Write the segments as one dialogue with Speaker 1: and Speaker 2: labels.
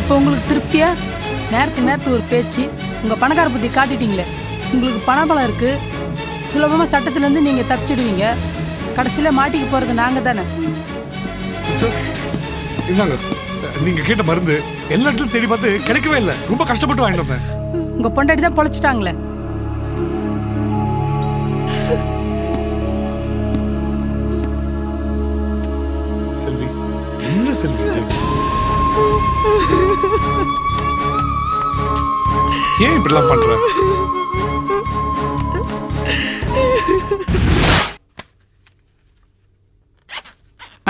Speaker 1: இப்போ உங்களுக்கு திருப்தியா? நேரத்துக்கு ஒரு பேச்சு, உங்கள் பணக்கார புத்தி காட்டிட்டீங்களே. உங்களுக்கு பணபலம் இருக்குது, சுலபமாக சட்டத்திலேருந்து நீங்கள் தப்பிச்சிடுவீங்க. கடைசியில் மாட்டிக்கு போகிறது நாங்கள் தானே.
Speaker 2: இந்தாங்க, நீங்க கேட்ட மருந்து எல்லா இடத்துலையும் தேடி பார்த்து கிடைக்கவே இல்லை. ரொம்ப கஷ்டப்பட்டு வாங்கிட்டு வந்தேன்.
Speaker 1: உங்கள் பொண்டாட்டி தான் பொழைச்சிட்டாங்களே.
Speaker 2: செல்வி, என்ன செல்வி இது? ஏன் இப்படிலாம் பண்ற?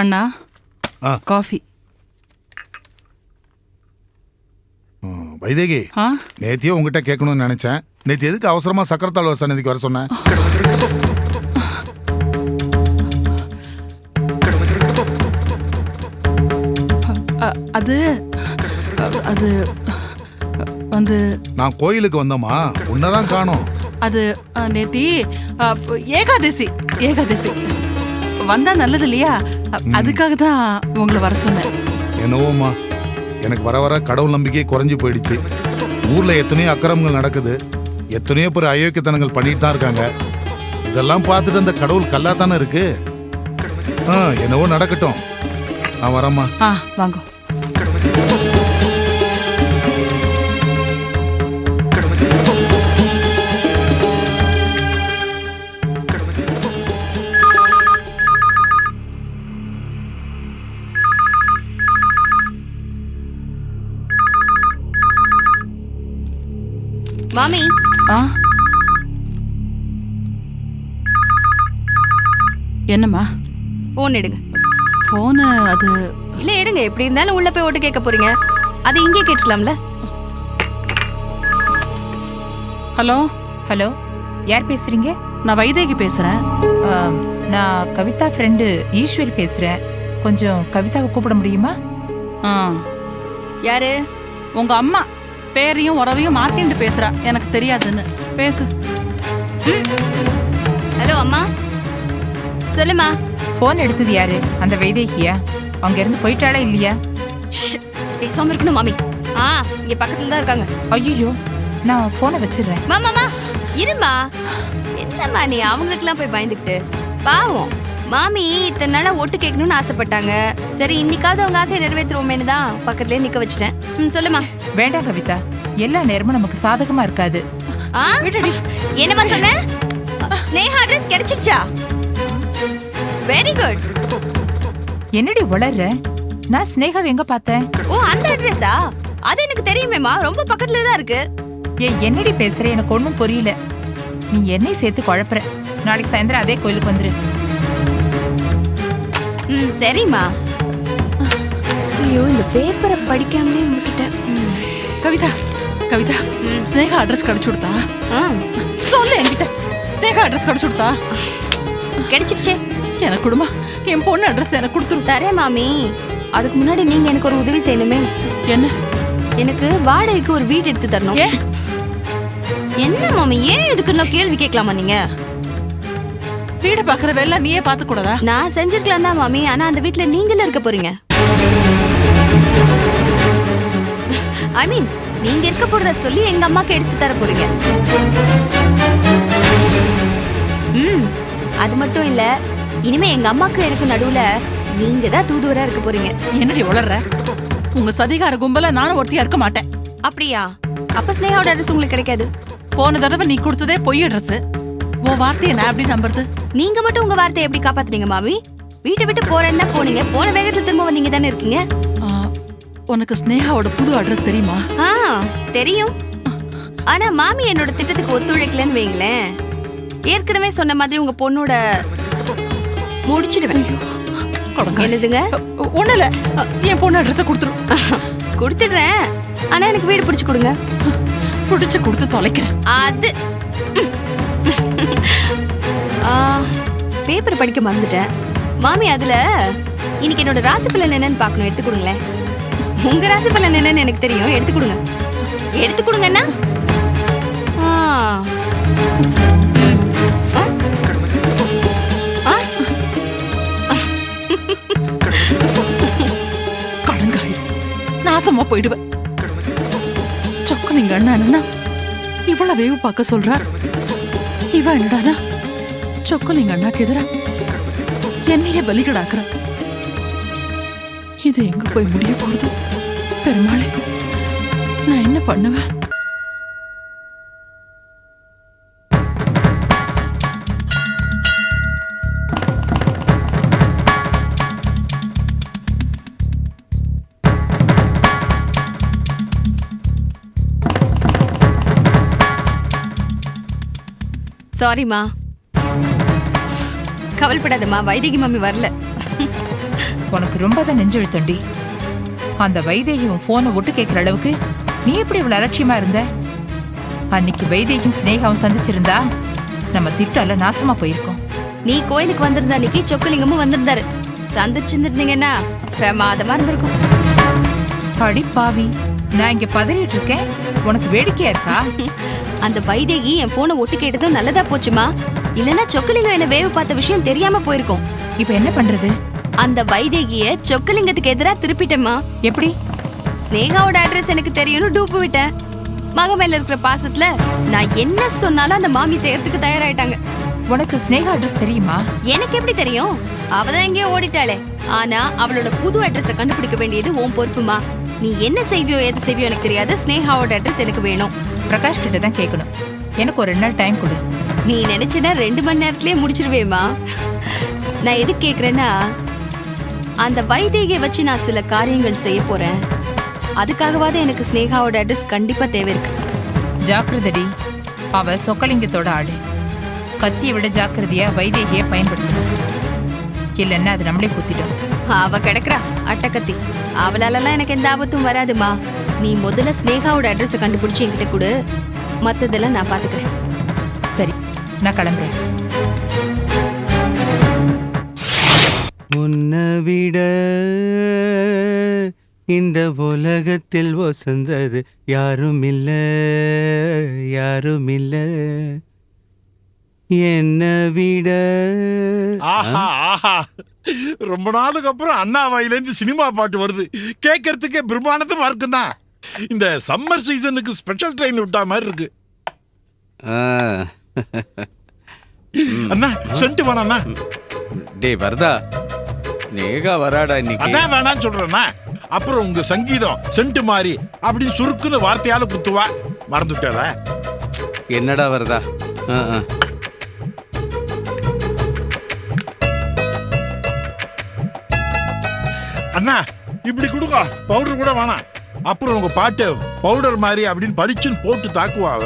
Speaker 1: அண்ணா, காஃபி.
Speaker 3: வைதேகி, நேத்தியே உங்ககிட்ட கேட்கணும்னு நினைச்சேன். நேத்து எதுக்கு அவசரமா சக்கரத்தாழ்வார் சன்னதிக்கு வர சொன்னேன்?
Speaker 1: அது அது வந்து
Speaker 3: நான் கோயிலுக்கு வந்தோமா, உன்னதான் காணோம்.
Speaker 1: அது நேத்தி ஏகாதசி வந்தா நல்லது இல்லையா, அதுக்காக தான் உங்களை வர சொன்னேன்.
Speaker 3: என்னவோமா, எனக்கு வர வர கடவுள் நம்பிக்கை குறைஞ்சி போயிடுச்சு. ஊர்ல எத்தனையோ அக்கிரமங்கள் நடக்குது, எத்தனையோ பேர் அயோக்கியத்தனங்கள் பண்ணிட்டு தான் இருக்காங்க. இதெல்லாம் பார்த்துட்டு அந்த கடவுள் கல்லா தானே இருக்கு. என்னவோ நடக்கட்டும், நான் வரேம்மா.
Speaker 1: வாங்க.
Speaker 4: மாமி,
Speaker 1: என்னம்மா?
Speaker 4: போன் எடுங்க.
Speaker 1: போனு அது
Speaker 4: இல்ல, எடுங்க. எப்படி இருந்தாலும் உள்ள போய் ஓட்டு கேட்க போறீங்க, அது இங்கே கேட்டுக்கலாம்ல.
Speaker 1: ஹலோ
Speaker 5: ஹலோ, யார் பேசுறீங்க?
Speaker 1: நான் வைதேகி பேசுறேன்.
Speaker 5: நான் கவிதா ஃப்ரெண்டு ஈஸ்வரி பேசுறேன். கொஞ்சம் கவிதாவை கூப்பிட முடியுமா?
Speaker 4: யாரு?
Speaker 1: உங்க அம்மா பேரையும் உறவையும் மாத்திண்டு பேசுறா, எனக்கு தெரியாதுன்னு. பேசு.
Speaker 4: ஹலோ அம்மா, சொல்லுமா.
Speaker 5: போன் எடுத்தது யாரு? அந்த வைதேகியா? அங்க இருந்து போயிட்டாளா இல்லையா?
Speaker 4: பேசாம இருக்கணும் மாமி. இங்க பக்கத்துல தான் இருக்காங்க.
Speaker 5: ஐயோ, நான் போனை வச்சிடுறேன்.
Speaker 4: மாமாமா இருமா. என்னம்மா நீ அவங்களுக்குலாம் போய் பயந்துக்கிட்டு? பாவம் மாமி இத்தனை நாளா ஓட்டு கேட்கணும்னு ஆசைப்பட்டாங்க. சரி, இன்னைக்காவது அவங்க ஆசையை நிறைவேற்றுவோமேனு தான் பக்கத்துலயே நிக்க வச்சுட்டேன். சொல்லுமா.
Speaker 5: வேண்டாம் கவிதா, எல்லா நேரமும் நமக்கு சாதகமா இருக்காது.
Speaker 4: என்னமா சொன்ன? ஸ்னேகா அட்ரஸ் கிடைச்சிடுச்சா? Very good.
Speaker 5: என்னடி வளர்ற? நான் ஸ்னேகாவை எங்க பார்த்தேன்?
Speaker 4: ஓ, அந்த அட்ரஸா? அது எனக்கு தெரியுமேமா, ரொம்ப பக்கத்துல தான் இருக்கு.
Speaker 5: என்னடி பேசுற? எனக்கு ஒன்னும் புரியல. நீ என்னை சேர்த்து குழப்புற. நாளைக்கு சாயந்தரம் அதே கோயிலுக்கு வந்துரு.
Speaker 4: சரிம்மா. ஐயோ, இந்த பேப்பரை படிக்காமலே விட்டுட்டேன்.
Speaker 1: கவிதா, கவிதா, ஸ்னேகா அட்ரஸ் கிடைச்சு கொடுத்தா? சொல்லு என்கிட்ட. ஸ்னேகா அட்ரஸ் கிடைச்சு கொடுத்தா?
Speaker 4: கிடைச்சிடுச்சே.
Speaker 1: எனக்கு கொடுமா, என் பொண்ணு அட்ரஸ் எனக்கு கொடுத்துரு.
Speaker 4: தரேன் மாமி. அதுக்கு முன்னாடி நீங்க எனக்கு ஒரு உதவி செய்யணுமே.
Speaker 1: என்ன?
Speaker 4: எனக்கு வாடகைக்கு ஒரு வீடு எடுத்து தரணும். என்ன மாமி, ஏன் இதுக்கு நான் கேள்வி கேட்கலாமா? நீங்க
Speaker 1: வீடு பாக்குற வேலை நீயே பாத்து கூடாதா?
Speaker 4: நான் செஞ்சிருக்கலாம் தான் மாமி, ஆனா அந்த வீட்டுல நீங்களே இருக்க போறீங்க. ஐ மீன், நீங்க இருக்க போறத சொல்லி எங்க அம்மாக்கு எடுத்து தர போறீங்க. அது மட்டும் இல்ல, இனிமே எங்க அம்மாக்கு எனக்கு நடுவுல நீங்க தான் தூதுவரா இருக்க போறீங்க.
Speaker 1: என்னடி உளர்ற? உங்க சதிகார கும்பல நானும் ஒருத்தியா இருக்க மாட்டேன்.
Speaker 4: அப்படியா? அப்ப ஸ்னேகாவோட அட்ரஸ் உங்களுக்கு கிடைக்காது.
Speaker 1: போன தடவை நீ கொடுத்ததே பொய் அட்ரஸ். உன் வார்த்தையை நான் எப்படி நம்புறது?
Speaker 4: நீங்க மட்டும் உங்க வார்த்தையை எப்படி காப்பாத்துறீங்க மாமி? வீட்டை விட்டு போறேன்னா போனீங்க, போன வேகத்துல திரும்ப வந்தீங்க தானே இருக்கீங்க.
Speaker 1: உனக்கு ஸ்னேகாவோட புது அட்ரஸ் தெரியுமா?
Speaker 4: தெரியும். ஆனா மாமி என்னோட திட்டத்துக்கு ஒத்துழைக்கலன்னு வைங்களேன், ஏற்கனவே சொன்ன மாதிரி உங்க பொண்ணோட முடிச்சிடுவேன். என்னதுங்க?
Speaker 1: ஒண்ணு இல்ல, என் பொண்ணு அட்ரஸ
Speaker 4: கொடுத்துடுறேன். ஆனா எனக்கு வீடு பிடிச்சு கொடுங்க.
Speaker 1: பிடிச்சு கொடுத்து தொலைக்கிறேன்.
Speaker 4: அது பேப்பர் படிக்க மறந்துட்டேன் மாமி. அதுல இன்னைக்கு என்னோட ராசி பலன் என்னன்னு பாக்கணும். எடுத்து கொடுங்களேன். உங்க ராசி பலன் என்னன்னு எனக்கு தெரியும். எடுத்து கொடுங்க. எடுத்து கொடுங்கன்னா
Speaker 1: கடங்காய் நாசமா போயிடுவேன்.
Speaker 6: எங்க அண்ணா என்னன்னா இவ்வளவு வேவு பார்க்க சொல்றார். இவ என்னடானா சொக்கலிங்க அண்ணாக்கு எதிரா என்னையே பலிகடாக்குற. இது எங்க போய் முடிய போறது? பெருமாளே, நான் என்ன பண்ணுவேன்?
Speaker 4: சாரிம்மா. கவலைப்படாதம்மா, வைதேகி மம்மி வரல.
Speaker 5: உனக்கு ரொம்ப தான் நெஞ்செழுத்தண்டி. அந்த வைதேகி உன் போனை ஒட்டு கேட்கிற அளவுக்கு நீ எப்படி இவ்வளவு அலட்சியமா இருந்த? அன்னைக்கு வைதேகியும் சினேகாவும் சந்திச்சிருந்தா நம்ம திட்டால நாசமா போயிருக்கோம்.
Speaker 4: நீ கோயிலுக்கு வந்திருந்த அன்னைக்கு சொக்கலிங்கமும் வந்திருந்தாரு. சந்திச்சிருந்தீங்கன்னா பிரமாதமா இருந்திருக்கும்.
Speaker 5: அடி பாவி, நான் இங்க பதறிட்டு இருக்கேன், உனக்கு வேடிக்கையா இருக்கா?
Speaker 4: அந்த வைதேகி என் போனை ஒட்டு கேட்டதும் நல்லதா போச்சுமா. இல்லன்னா சொக்கலிங்கம் என்ன வேவு பார்த்த விஷயம் தெரியாம போயிருக்கும்.
Speaker 5: இப்ப என்ன பண்றது?
Speaker 4: அந்த வைதேகிய சொக்கலிங்கத்துக்கு எதிரா திருப்பிட்டேம்மா.
Speaker 5: எப்படி?
Speaker 4: ஸ்னேகாவோட அட்ரஸ் எனக்கு தெரியும்னு டூப்பு விட்டேன். மக மேல இருக்கிற பாசத்துல நான் என்ன சொன்னாலும் அந்த மாமி செய்யறதுக்கு தயாராயிட்டாங்க.
Speaker 5: உனக்கு ஸ்னேகா அட்ரஸ் தெரியுமா?
Speaker 4: எனக்கு எப்படி தெரியும்? அவதான் எங்கேயோ ஓடிட்டாளே. ஆனா அவளோட புது அட்ரஸ கண்டுபிடிக்க வேண்டியது உன் பொறுப்புமா. நீ என்ன செய்வியோ எது செய்வியோ எனக்கு தெரியாது. ஸ்னேகாவோட அட்ரஸ் எனக்கு வேணும்.
Speaker 5: பிரகாஷ் கிட்ட தான் கேட்கணும். எனக்கு ஒரு 2 நாள் டைம் கொடு.
Speaker 4: நீ நினைச்சனா 2 மணி நேரத்திலே முடிச்சிருவேமா. நான் எதுக்கு கேக்குறேன்னா, அந்த வைதேகியை வச்சு நான் சில காரியங்கள் செய்ய போறேன். அதுக்காகவாத எனக்கு ஸ்னேகாவோட அட்ரஸ் கண்டிப்பா தேவை இருக்கு.
Speaker 5: ஜாக்கிரதடி, அவ சொக்கலிங்கத்தோட ஆளு. கத்தியை விட ஜாக்கிரதையா வைதேகியை பயன்படுத்தணும். இல்லைன்னா அது நம்மளே குத்திடும்.
Speaker 4: அவ கிடக்குறா அட்டக்கத்தி. அவளாலலாம் எனக்கு எந்த ஆபத்தும் வராதுமா. நீ முதல்ல ஸ்னேகாவோட அட்ரஸ கண்டுபிடிச்சு என்கிட்ட கொடு. மத்ததெல்லாம் நான் பாத்துக்கிறேன்.
Speaker 5: சரி, நான் கிளம்புறேன்.
Speaker 7: உன்னை விட இந்த உலகத்தில் வசந்தது யாரும் இல்ல, யாரும் இல்ல என்னை விட.
Speaker 8: ஆஹா ஆஹா, ரொம்ப நாளுக்கு அப்புறம் அண்ணா வாயிலேருந்து சினிமா பாட்டு வருது. கேட்கறதுக்கே பிரம்மாண்டமா இருக்குதான். இந்த சம்மர் சீசனுக்கு ஸ்பெஷல் ட்ரெயின் விட்டா மாதிரி இருக்கு. அண்ணா சென்ட் வேணாண்ணா.
Speaker 7: டேய் வரதா, ஸ்னேகா வராடா இன்னைக்கு.
Speaker 8: அதான் வேணான்னு சொல்றேன்னா. அப்புறம் உங்க சங்கீதம் சென்ட் மாதிரி அப்படின்னு சுருக்குன்னு வார்த்தையால குத்துவா. மறந்துட்டாரா?
Speaker 7: என்னடா வரதா?
Speaker 8: அண்ணா இப்படி கொடுங்க, பவுடர் கூட வேணாம். அப்புறம் உங்க பாட்டு பவுடர் மாதிரி அப்படின்னு பளிச்சுன்னு போட்டு தாக்குவாவ.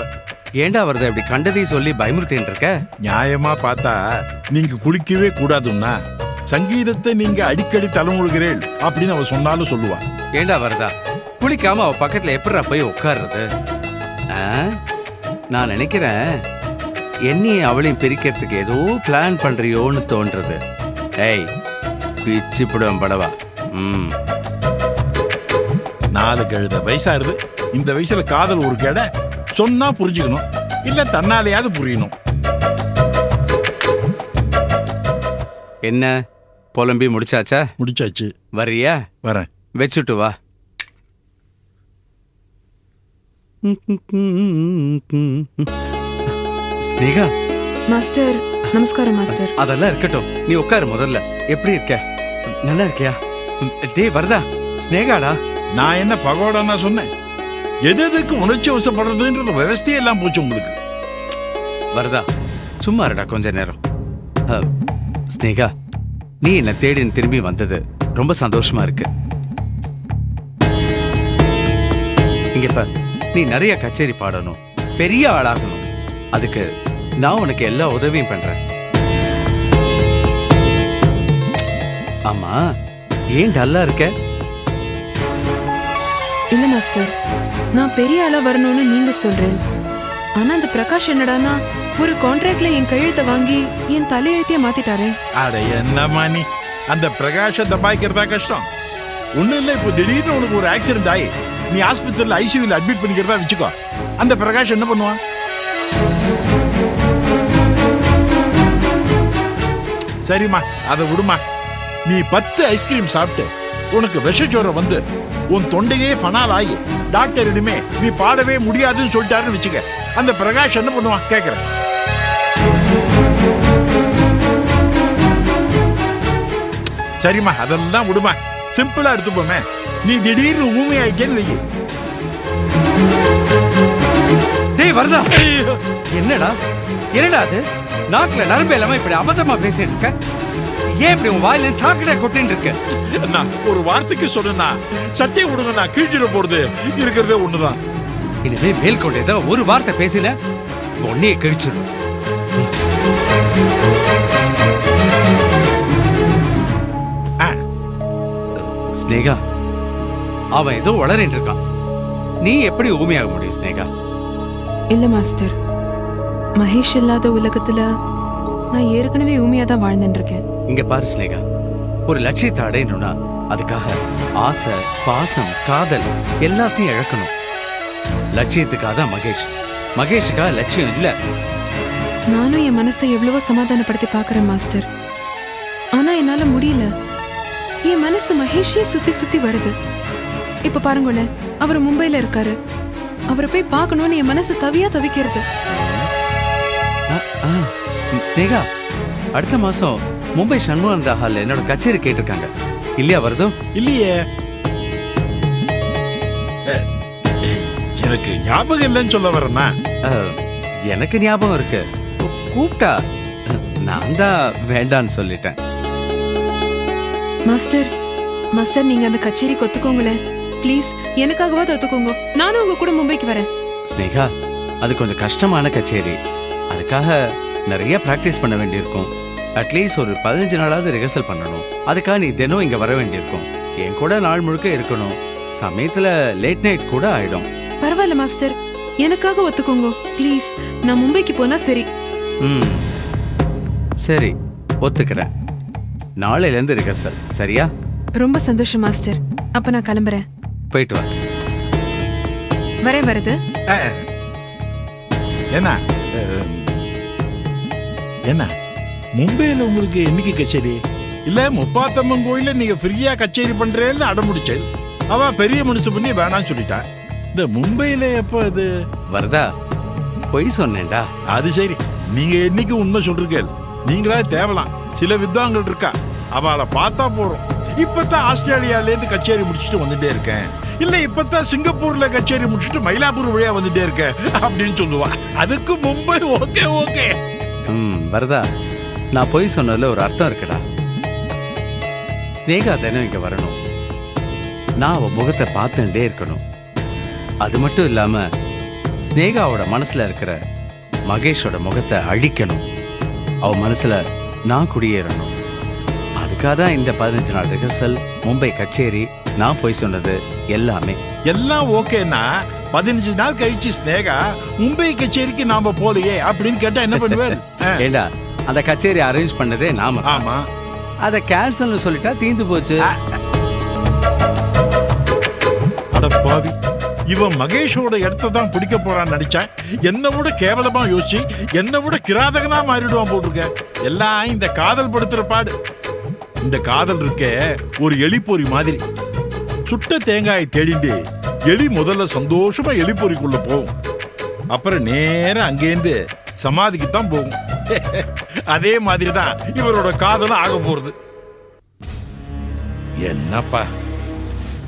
Speaker 7: ஏண்டா வரதா இப்படி கண்டதையும் சொல்லி பயமுறுத்தின்னு இருக்க?
Speaker 8: நியாயமா பார்த்தா நீங்க குளிக்கவே கூடாதுன்னா, சங்கீதத்தை நீங்க அடிக்கடி தலைமுழுகிறேன் அப்படின்னு அவ சொன்னாலும் சொல்லுவா.
Speaker 7: ஏண்டா வரதா, குளிக்காம அவ பக்கத்துல எப்படிடா போய் உட்கார்றது? நான் நினைக்கிறேன் என்னையும் அவளையும் பிரிக்கிறதுக்கு ஏதோ பிளான் பண்றியோன்னு தோன்றது. ஏய், பிச்சு புடம் படவா.
Speaker 8: 4 கழுத வயசாருது. இந்த வயசுல காதல் ஒரு கேட சொன்னா புரிஞ்சுக்கணும், இல்ல தன்னாலேயாவது புரியணும்.
Speaker 7: என்ன புலம்பி முடிச்சாச்சா?
Speaker 8: முடிச்சாச்சு.
Speaker 7: வர்றியா?
Speaker 8: வரேன்.
Speaker 7: வச்சுட்டு வா. ஸ்னேகா.
Speaker 9: மாஸ்டர் நமஸ்காரம் மாஸ்டர்.
Speaker 7: அதெல்லாம் இருக்கட்டும், நீ உட்காரு முதல்ல. எப்படி இருக்க? நல்லா இருக்கியா? டேய் வரதா, ஸ்னேகாடா.
Speaker 8: நான் என்ன பகோடானா சொன்னேன்? எதுக்கு உணர்ச்சி வசப்படுறதுன்ற விவசாயம் எல்லாம் போச்சு உங்களுக்கு.
Speaker 7: வரதா சும்மா இருடா கொஞ்ச நேரம். ஸ்னேகா, நீ என்ன தேடி திரும்பி வந்தது ரொம்ப சந்தோஷமா இருக்கு. இங்க பார், நீ நிறைய கச்சேரி பாடணும், பெரிய ஆளாகணும். அதுக்கு நான் உனக்கு எல்லா உதவியும் பண்றேன். ஆமா, ஏன் டல்லா இருக்க?
Speaker 9: இல்ல மாஸ்டர், நான் பெரிய ஆளா வரணும்னு நீங்க சொல்றேன். ஆனா அந்த பிரகாஷ் என்னடானா ஒரு கான்ட்ராக்ட்ல என் கையெழுத்தை வாங்கி என் தலையெழுத்தையே மாத்திட்டாரே.
Speaker 8: அட என்னம்மா நீ, அந்த பிரகாஷத்தை பாய்க்கிறதா கஷ்டம். ஒண்ணு இல்ல, இப்போ திடீர்னு உனக்கு ஒரு ஆக்சிடென்ட் ஆகி நீ ஆஸ்பத்திரியில் ஐசியூல அட்மிட் பண்ணிக்கிறதா வச்சுக்கோ. அந்த பிரகாஷ் என்ன பண்ணுவான்? சரிம்மா, அதை விடுமா. நீ 10 ஐஸ்கிரீம் சாப்பிட்டு உனக்கு விஷஜோரம் வந்து உன் தொண்டையே ஃபனால் ஆகி டாக்டரிடமே நீ பாடவே முடியாதுன்னு சொல்லிட்டாருன்னு வச்சுக்க, அந்த பிரகாஷ் என்ன பண்ணுவான் கேக்குறேன். சரிம்மா, அதெல்லாம் விடுமா, சிம்பிளா எடுத்துப்போமே. நீ திடீர்னு ஊமை ஆயிட்டேன்னு வையே.
Speaker 7: டேய் வரதா, என்னடா என்னடா அது? நாக்குல நரம்பு இல்லாம இப்படி அபத்தமா பேசிட்டு இருக்க. ஏன் இப்படி உன் வாயில சாக்கடை கொட்டின்னு இருக்க?
Speaker 8: நான் ஒரு வார்த்தைக்கு சொன்னா சட்டை விடுங்க, நான் கீழ்ச்சிட போறது இருக்கிறதே ஒண்ணுதான்.
Speaker 7: இனிமே மேல்கொண்டு ஏதாவது ஒரு வார்த்தை பேசின பொண்ணையை கிழிச்சிடும். ஸ்னேகா, அவன் ஏதோ வளரிட்டு இருக்கான். நீ எப்படி ஊமையாக முடியும் ஸ்னேகா?
Speaker 9: இல்ல மாஸ்டர், மகேஷ் இல்லாத உலகத்துல நான் ஏற்கனவே ஊமையா தான் வாழ்ந்துட்டு இருக்கேன்.
Speaker 7: இங்க பாரு ஸ்னேகா, ஒரு லட்சியத்தை அடையணும்னா அதுக்காக ஆசை, பாசம், காதல் எல்லாத்தையும் இழக்கணும். லட்சியத்துக்காக தான் மகேஷ், மகேஷுக்காக லட்சியம் இல்ல.
Speaker 9: நானும் என் மனசை எவ்வளவோ சமாதானப்படுத்தி பாக்குறேன் மாஸ்டர், ஆனா என்னால முடியல. என் மனசு மகேஷே சுத்தி சுத்தி வருது. இப்ப பாருங்களேன், அவர் மும்பைல இருக்காரு. அவரை போய் பார்க்கணும்னு என் மனசு தவிக்கிறது.
Speaker 7: ஸ்னேகா, அடுத்த மாசம் மும்பை சண்முகானந்தா ஹால்ல என்னோட கச்சேரி கேட்டிருக்காங்க இல்லையா? வருதும்
Speaker 8: இல்லையே, எனக்கு ஞாபகம் இல்லைன்னு சொல்ல வரேன்னா.
Speaker 7: எனக்கு ஞாபகம் இருக்கு, கூப்பிட்டா நான் தான் வேண்டான்னு சொல்லிட்டேன்.
Speaker 9: மாஸ்டர், மாஸ்டர் நீங்க அந்த கச்சேரிக்கு ஒத்துக்கோங்களேன் ப்ளீஸ். எனக்காகவாது ஒத்துக்கோங்க, நானும் உங்க கூட மும்பைக்கு வரேன்.
Speaker 7: ஸ்னேகா, அது கொஞ்சம் கஷ்டமான கச்சேரி. அதுக்காக நிறைய பிராக்டிஸ் பண்ண வேண்டியிருக்கும். அட்லீஸ்ட் ஒரு 15 நாளாவது ரிஹர்சல் பண்ணணும். அதுக்காக நீ தினம் இங்க வர வேண்டியிருக்கும். என் கூட நாள் முழுக்க இருக்கணும். சமயத்துல லேட் நைட் கூட ஆயிடும்.
Speaker 9: பரவாயில்ல மாஸ்டர், எனக்காக ஒத்துக்கோங்க ப்ளீஸ். நான் மும்பைக்கு போனா சரி.
Speaker 7: சரி, ஒத்துக்கிறேன். நாளையில இருந்து ரிஹர்சல், சரியா?
Speaker 9: ரொம்ப சந்தோஷம் மாஸ்டர். அப்ப நான் கிளம்புறேன்.
Speaker 7: போயிட்டு வா.
Speaker 9: வரேன் வருது.
Speaker 8: என்ன என்ன மும்பையில உங்களுக்கு என்னைக்கு கச்சேரி? இல்ல முப்பாத்தம்மன் கோயில நீங்க ஃப்ரீயா கச்சேரி பண்றேன்னு அடமுடிச்சது. அவ பெரிய மனுஷு பண்ணி வேணான்னு சொல்லிட்டா. இந்த மும்பையில எப்ப அது?
Speaker 7: வரதா, பொய் சொன்னேன்டா.
Speaker 8: அது சரி, நீங்க என்னைக்கு உண்மை சொல்றீங்க? நீங்களா தேவலாம், சில வித்வான்கள் இருக்கா, அவளை பார்த்தா போறோம். இப்பதான் ஆஸ்திரேலியால இருந்து கச்சேரி முடிச்சுட்டு வந்துட்டே இருக்கேன், இல்ல இப்பதான் சிங்கப்பூர்ல கச்சேரி முடிச்சுட்டு மயிலாப்பூர் வழியா வந்துட்டே இருக்கேன் அப்படின்னு சொல்லுவா. அதுக்கு மும்பை ஓகே ஓகே.
Speaker 7: வரதா, நான் பொய் சொன்னதுல ஒரு அர்த்தம் இருக்குடா. ஸ்னேகா தினம் இங்க வரணும். நான் அவ முகத்தை பார்த்துட்டே இருக்கணும். அது மட்டும் இல்லாம ஸ்னேகாவோட மனசுல இருக்கிற மகேஷோட முகத்தை அழிக்கணும். அவ மனசுல நான் குடியேறணும். அதுக்காக தான் இந்த 15 நாள் ரிஹர்சல், மும்பை கச்சேரி, நான் போய் சொன்னது எல்லாமே.
Speaker 8: எல்லாம் ஓகேன்னா 15 நாள் கழிச்சு ஸ்னேகா மும்பை கச்சேரிக்கு நாம போலையே அப்படின்னு கேட்டா என்ன பண்ணுவேன்?
Speaker 7: ஏண்டா, அந்த கச்சேரி அரேஞ்ச் பண்ணதே நாம.
Speaker 8: ஆமா,
Speaker 7: அத கேன்சல்னு சொல்லிட்டா தீந்து போச்சு.
Speaker 8: அட பாவி, இவன் மகேஷோட இடத்தை தான் பிடிக்க போறான்னு நினைச்சேன். என்ன விட கேவலமா யோசிச்சு என்ன விட கிராதகனா மாறிடுவான் போட்டிருக்க. எல்லாம் இந்த காதல் படுத்துற பாடு. இந்த காதல் இருக்க ஒரு எலிப்பொறி மாதிரி. சுட்ட தேங்காயை தேடிண்டு எலி முதல்ல சந்தோஷமா எலிப்பொறிக்குள்ள போகும், அப்புறம் நேரம் அங்கேருந்து சமாதிக்கு தான் போகும். அதே மாதிரிதான் இவரோட காதலும் ஆக போறது.
Speaker 10: என்னப்பா,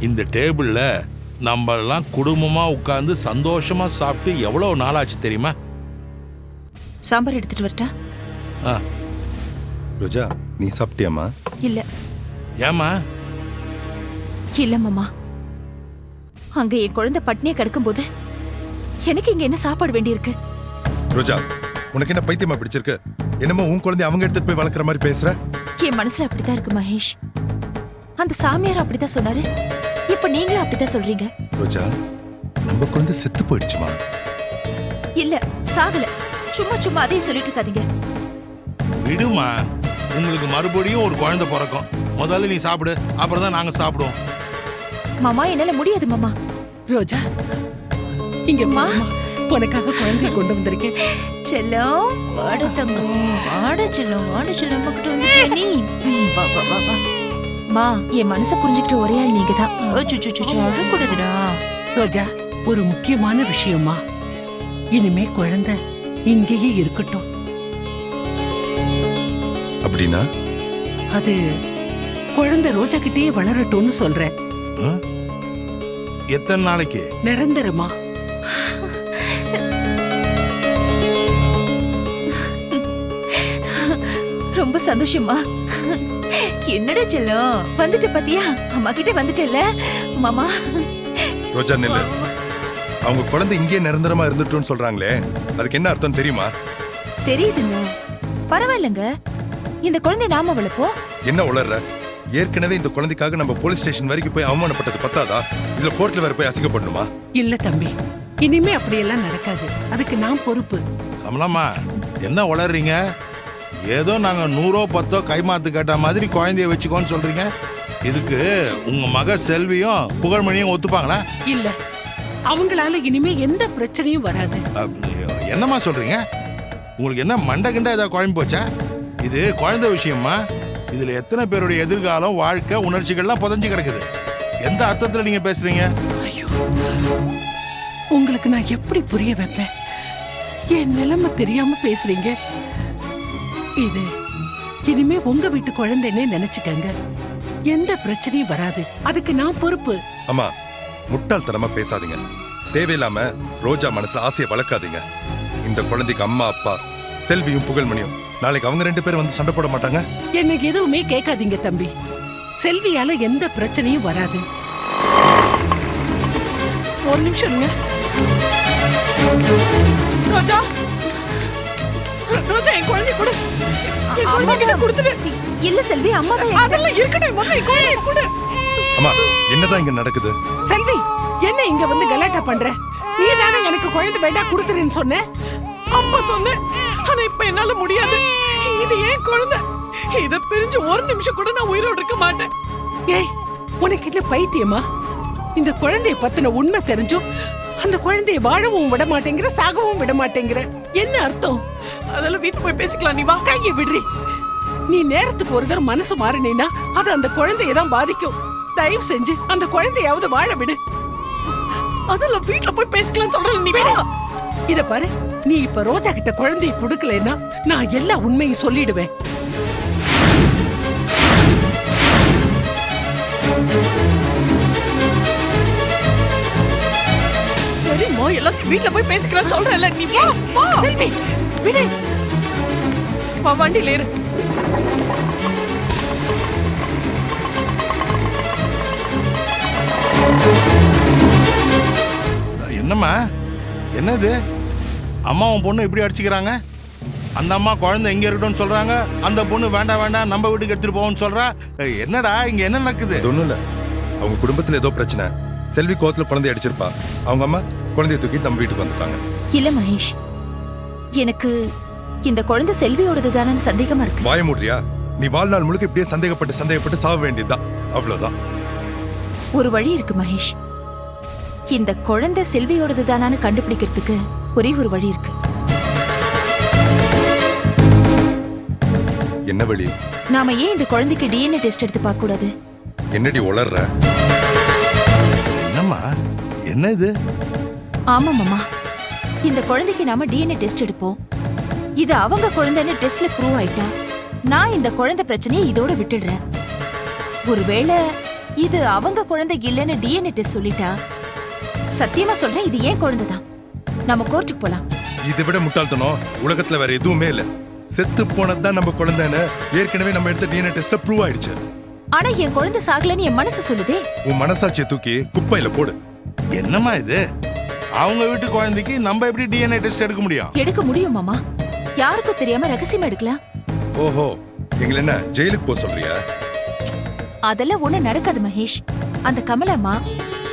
Speaker 10: இந்த டேபிள்ல நம்ம எல்லாம் குடும்பமா உட்கார்ந்து சந்தோஷமா சாப்பிட்டு எவ்வளவு நாளாச்சு தெரியுமா?
Speaker 4: சாம்பார் எடுத்துட்டு வரட்டா?
Speaker 11: ரோஜா, நீ சாப்பிட்டியாமா?
Speaker 4: இல்ல.
Speaker 10: ஏமா?
Speaker 4: இல்ல மாமா, அங்க என் குழந்தை பட்னியை கிடக்கும் போது எனக்கு இங்க என்ன சாப்பாடு வேண்டி இருக்கு?
Speaker 11: ரோஜா, உனக்கு என்ன பைத்தியமா பிடிச்சிருக்கு? என்னமோ உன் குழந்தை அவங்க எடுத்துட்டு போய் வளர்க்குற மாதிரி பேசுற.
Speaker 4: என் மனசுல அப்படிதான் இருக்கு மகேஷ். அந்த சாமியார் அப்படிதான் சொன்னாரு, இப்ப நீங்களும் அப்படிதான் சொல்றீங்க.
Speaker 11: ரோஜா, நம்ம குழந்தை செத்து போயிடுச்சுமா.
Speaker 4: இல்ல, சாகல. சும்மா சும்மா அதையும் சொல்லிட்டு இருக்காதீங்க.
Speaker 10: விடுமா, உங்களுக்கு மறுபடியும் ஒரு குழந்தை பிறக்கும். முதல்ல நீ சாப்பிடு, அப்புறம் தான் நாங்க சாப்பிடுவோம்.
Speaker 4: மாமா, என்னால முடியாது மாமா.
Speaker 6: ரோஜா, இங்க மா, உனக்காக குழந்தையை கொண்டு வந்திருக்கேன்.
Speaker 4: செல்லம், வாட தங்கம், வாட செல்லம், வாட செல்லம், மக்கட்ட வந்துட்டியா நீ? வா வா வா வா.
Speaker 5: மா என் மனசை புரிஞ்சுக்கிட்ட ஒரே ஆள் நீங்க தான். அழக்கூடாதுடா.
Speaker 6: ரோஜா, ஒரு முக்கியமான விஷயமா, இனிமே குழந்தை இங்கேயே இருக்கட்டும்.
Speaker 11: அப்படின்னா
Speaker 6: அது குழந்தை ரோஜா கிட்டேயே வளரட்டும்னு சொல்றேன்.
Speaker 3: எத்தனை நாளைக்கு?
Speaker 6: நிரந்தரமா.
Speaker 5: ரொம்ப சந்தோஷமா. என்னடா செல்லம், வந்துட்டு பாத்தியா? அம்மா கிட்ட வந்துட்டல மாமா.
Speaker 11: ரோஜா நெல்லு, அவங்க குழந்தை இங்கே நிரந்தரமா இருந்துட்டோம்னு சொல்றாங்களே, அதுக்கு என்ன அர்த்தம் தெரியுமா?
Speaker 5: தெரியுதுங்க. பரவாயில்லைங்க, இந்த குழந்தை நாம வளர்ப்போம்.
Speaker 11: என்ன உளர்ற? ஏற்கனவே இந்த குழந்தைக்காக நம்ம போலீஸ் ஸ்டேஷன் வரைக்கும் போய் அவமானப்பட்டது பத்தாதா? இதுல கோர்ட்ல வேற போய் அசிங்கப்படணுமா?
Speaker 6: இல்ல தம்பி, இனிமே அப்படியெல்லாம் நடக்காது. அதுக்கு நான் பொறுப்பு.
Speaker 3: கமலாம்மா, என்ன உளறீங்க? ஏதோ நாங்க 100 10 கைமாத்து கேட்ட மாதிரி குழந்தைய வச்சுக்கோன்னு சொல்றீங்க. இதுக்கு உங்க மக செல்வியும் புகழ்மணியும் ஒத்துப்பாங்களா?
Speaker 6: இல்ல, அவங்களால இனிமே எந்த பிரச்சனையும் வராது.
Speaker 3: என்னம்மா சொல்றீங்க? உங்களுக்கு என்ன மண்டை கிண்டா ஏதாவது குழம்பு போச்சா? இது குழந்தை விஷயமா? இதுல எத்தனை பேருடைய எதிர்காலம், வாழ்க்கை, உணர்ச்சிகள்லாம் புதஞ்சு கிடக்குது. எந்த அர்த்தத்துல நீங்க பேசுறீங்க?
Speaker 6: ஐயோ, உங்களுக்கு நான் எப்படி புரிய வைப்பேன்? என் நிலைமை தெரியாம பேசுறீங்க. இது இனிமே உங்க வீட்டு குழந்தைன்னே நினைச்சுக்கங்க. எந்த பிரச்சனையும் வராது. அதுக்கு நான் பொறுப்பு.
Speaker 11: அம்மா, முட்டாள்தனமா பேசாதீங்க. தேவையில்லாம ரோஜா மனசுல ஆசையை வளர்க்காதீங்க. இந்த குழந்தைக்கு அம்மா அப்பா செல்வியும் புகழ்மணியும் நாளைக்கு அவங்க 2 பேரும் வந்து சண்டை போட மாட்டாங்க?
Speaker 6: எனக்கு எதுவுமே கேட்காதீங்க தம்பி. செல்வியால எந்த பிரச்சனையும் வராது. ஒரு நிமிஷம் இருங்க. ரோஜா, ரோஜா, என் குழந்தை கொடு. என் குழந்தை கிட்ட கொடுத்துடு.
Speaker 5: இல்ல செல்வி, அம்மா தான்.
Speaker 6: அதெல்லாம் இருக்கட்டும், முதல்ல என் குழந்தையை கொடு.
Speaker 11: அம்மா, என்னதான் இங்க நடக்குது?
Speaker 6: செல்வி, என்ன இங்க வந்து கலாட்டா பண்ற? நீ தானே எனக்கு குழந்தை வேண்டாம் கொடுத்துருன்னு சொன்ன. அப்பா சொன்னேன், ஆனா இப்ப என்னால முடியாது. இது ஏன் குழந்தை. இத பிரிஞ்சு ஒரு நிமிஷம் கூட நான் உயிரோடு இருக்க மாட்டேன். ஏய், உனக்கு இல்ல பைத்தியமா? இந்த குழந்தைய பத்தின உண்மை தெரிஞ்சும் அந்த குழந்தைய வாழவும் விட மாட்டேங்கிற, சாகவும் விட மாட்டேங்கிற. என்ன அர்த்தம்? அதெல்லாம் வீட்டுக்கு போய் பேசிக்கலாம். நீ வா. கையை விடுறி. நீ நேரத்துக்கு ஒரு தடவை மனசு மாறினீன்னா அது அந்த குழந்தைய தான் பாதிக்கும். தயவு செஞ்சு அந்த குழந்தையாவது வாழ விடு. அதெல்லாம் வீட்டுல போய் பேசிக்கலாம் சொல்றேன். நீ விடு. இத பாரு, நீ இப்ப ரோஜா கிட்ட குழந்தைய கொடுக்கலன்னா நான் எல்லா உண்மையும் சொல்லிடுவேன். சரிம்மா, எல்லாத்தையும் வீட்டுல போய் பேசிக்கலாம் சொல்றேன்ல. நீ வா, வா. செல்வி, விடு. வா, வண்டியில ஏறு.
Speaker 3: என்னம்மா, என்னது? அம்மாவும் பொண்ணு இப்படி அடிச்சுக்கிறாங்க. அந்த அம்மா குழந்தை எங்க இருக்கட்டும்னு சொல்றாங்க, அந்த பொண்ணு வேண்டாம் வேண்டாம் நம்ம வீட்டுக்கு எடுத்துட்டு போவோம்னு சொல்றா. என்னடா இங்க என்ன நடக்குது?
Speaker 11: அது ஒண்ணும் இல்ல, அவங்க குடும்பத்துல ஏதோ பிரச்சனை. செல்வி கோத்துல குழந்தைய அடிச்சிருப்பா. அவங்க அம்மா குழந்தைய தூக்கிட்டு நம்ம வீட்டுக்கு வந்துட்டாங்க.
Speaker 5: இல்ல மகேஷ், எனக்கு இந்த குழந்தை செல்வியோடது தானே சந்தேகமா இருக்கு.
Speaker 11: வாய மூடுறியா? நீ வாழ்நாள் முழுக்க இப்படியே சந்தேகப்பட்டு சாக வேண்டியதுதான். அவ்வளவுதான்.
Speaker 5: ஒரு வழி இருக்கு மகேஷ். இந்த குழந்தை செல்வியோடது தானான்னு கண்டுபிடிக்கிறதுக்கு ஒரே ஒரு வழி இருக்கு.
Speaker 11: என்ன வழி?
Speaker 5: நாம ஏன் இந்த குழந்தைக்கு டிஎன்ஏ டெஸ்ட் எடுத்து பார்க்க கூடாது?
Speaker 11: என்னடி உளர்ற?
Speaker 3: என்னம்மா, என்ன இது?
Speaker 5: ஆமா மாமா, இந்த குழந்தைக்கு நாம டிஎன்ஏ டெஸ்ட் எடுப்போம். இது அவங்க குழந்தைன்னு டெஸ்ட்ல ப்ரூவ் ஆயிட்டா நான் இந்த குழந்தை பிரச்சனையை இதோட விட்டுடுறேன். ஒருவேளை இது அவங்க குழந்தை இல்லைன்னு டிஎன்ஏ டெஸ்ட் சொல்லிட்டா, சத்தியமா சொல்றேன், இது ஏன் குழந்தை தான். நம்ம கோர்ட்டுக்கு போலாம்.
Speaker 11: இதை விட முட்டாள்தனம் உலகத்துல வேற எதுவுமே இல்ல. செத்து போனதுதான் நம்ம குழந்தைன்னு ஏற்கனவே நம்ம எடுத்த டிஎன்ஏ டெஸ்ட்ல ப்ரூவ் ஆயிடுச்சு.
Speaker 5: ஆனா என் குழந்தை சாகலன்னு என் மனசு சொல்லுதே.
Speaker 11: உன் மனசாட்சியை தூக்கி குப்பையில போடு.
Speaker 3: என்னம்மா இது? அவங்க வீட்டு குழந்தைக்கு நம்ம எப்படி டிஎன்ஏ டெஸ்ட் எடுக்க முடியும்?
Speaker 5: எடுக்க முடியும் மாமா, யாருக்கும் தெரியாம ரகசியமா எடுக்கலாம்.
Speaker 11: ஓஹோ, எங்களை என்ன ஜெயிலுக்கு போக சொல்றியா?
Speaker 5: அதெல்லாம் ஒண்ணு நடக்காது மகேஷ். அந்த கமலம்மா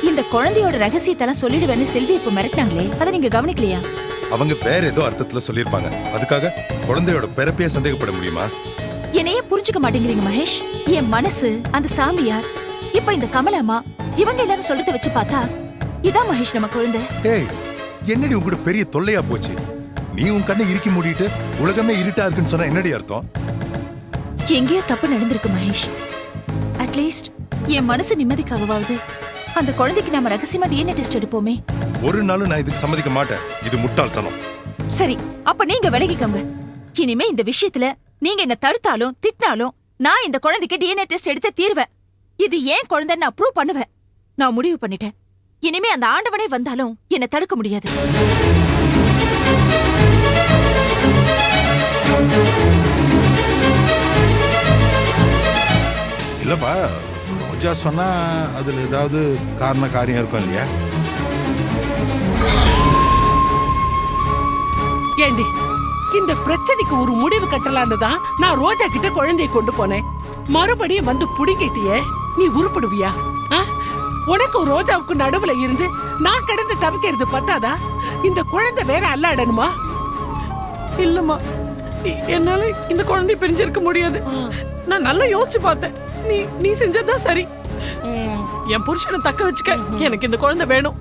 Speaker 5: இந்த குழந்தையோட ரகசியத்தெல்லாம் சொல்லிடுவேன்னு செல்வி இப்ப மிரட்டினாங்களே, அதை நீங்க கவனிக்கலையா?
Speaker 11: அவங்க வேற ஏதோ அர்த்தத்துல சொல்லிருப்பாங்க. அதுக்காக குழந்தையோட பிறப்பையே சந்தேகப்பட முடியுமா?
Speaker 5: என்னையே புரிஞ்சுக்க மாட்டேங்கிறீங்க மகேஷ். என் மனசு, அந்த சாமியார், இப்ப இந்த கமலம்மா, இவங்க எல்லாரும் சொல்றத வச்சு பார்த்தா இதான் மகேஷ் நம்ம குழந்தை.
Speaker 11: ஏய், என்னடி உங்க பெரிய தொல்லையா போச்சு? நீ உன் கண்ணை இறுக்கி மூடிட்டு உலகமே இருட்டா இருக்குன்னு சொன்னா என்னடி அர்த்தம்?
Speaker 5: எங்கேயோ தப்பு நடந்திருக்கு மகேஷ்.
Speaker 4: அட்லீஸ்ட் என் மனசு நிம்மதிக்காகவாவது அந்த குழந்தைக்கு நாம ரகசியமா டிஎன்ஏ டெஸ்ட் எடுப்போமே.
Speaker 11: ஒரு நாளும் நான் இதுக்கு சம்மதிக்க மாட்டேன். இது முட்டாள்தனம்.
Speaker 4: சரி, அப்ப நீங்க விலகிக்கோங்க. இனிமே இந்த விஷயத்துல நீங்க என்ன தடுத்தாலும் திட்டினாலும் நான் இந்த குழந்தைக்கு டிஎன்ஏ டெஸ்ட் எடுத்து தீர்வேன். இது ஏன் குழந்தைன்னு நான் ப்ரூவ் பண்ணுவேன். நான் முடிவு பண்ணிட்டேன். இனிமே அந்த ஆண்டவனே வந்தாலும் என்ன தடுக்க முடியாது.
Speaker 3: இல்லப்பா, ரோஜா சொன்னா அதுல ஏதாவது காரண காரியம் இருக்கும் இல்லையா?
Speaker 6: ஏண்டி, இந்த பிரச்சனைக்கு ஒரு முடிவு கட்டலான்னு தான் நான் ரோஜா கிட்ட குழந்தையை கொண்டு போனேன். மறுபடியும் வந்து புடிங்கிட்டியே, நீ உருப்படுவியா? உனக்கு ரோஜாவுக்கு நடுவுல இருந்து நான் கிடந்து தவிக்கிறது பத்தாதா? இந்த குழந்தை வேற அல்லாடணுமா? இல்லம்மா, என்னால இந்த குழந்தை பிரிஞ்சிருக்க முடியாது. நான் நல்லா யோசிச்சு பார்த்தேன். நீ செஞ்சதுதான் சரி. என் புருஷனை தக்க வச்சுக்க. எனக்கு இந்த குழந்தை வேணும்.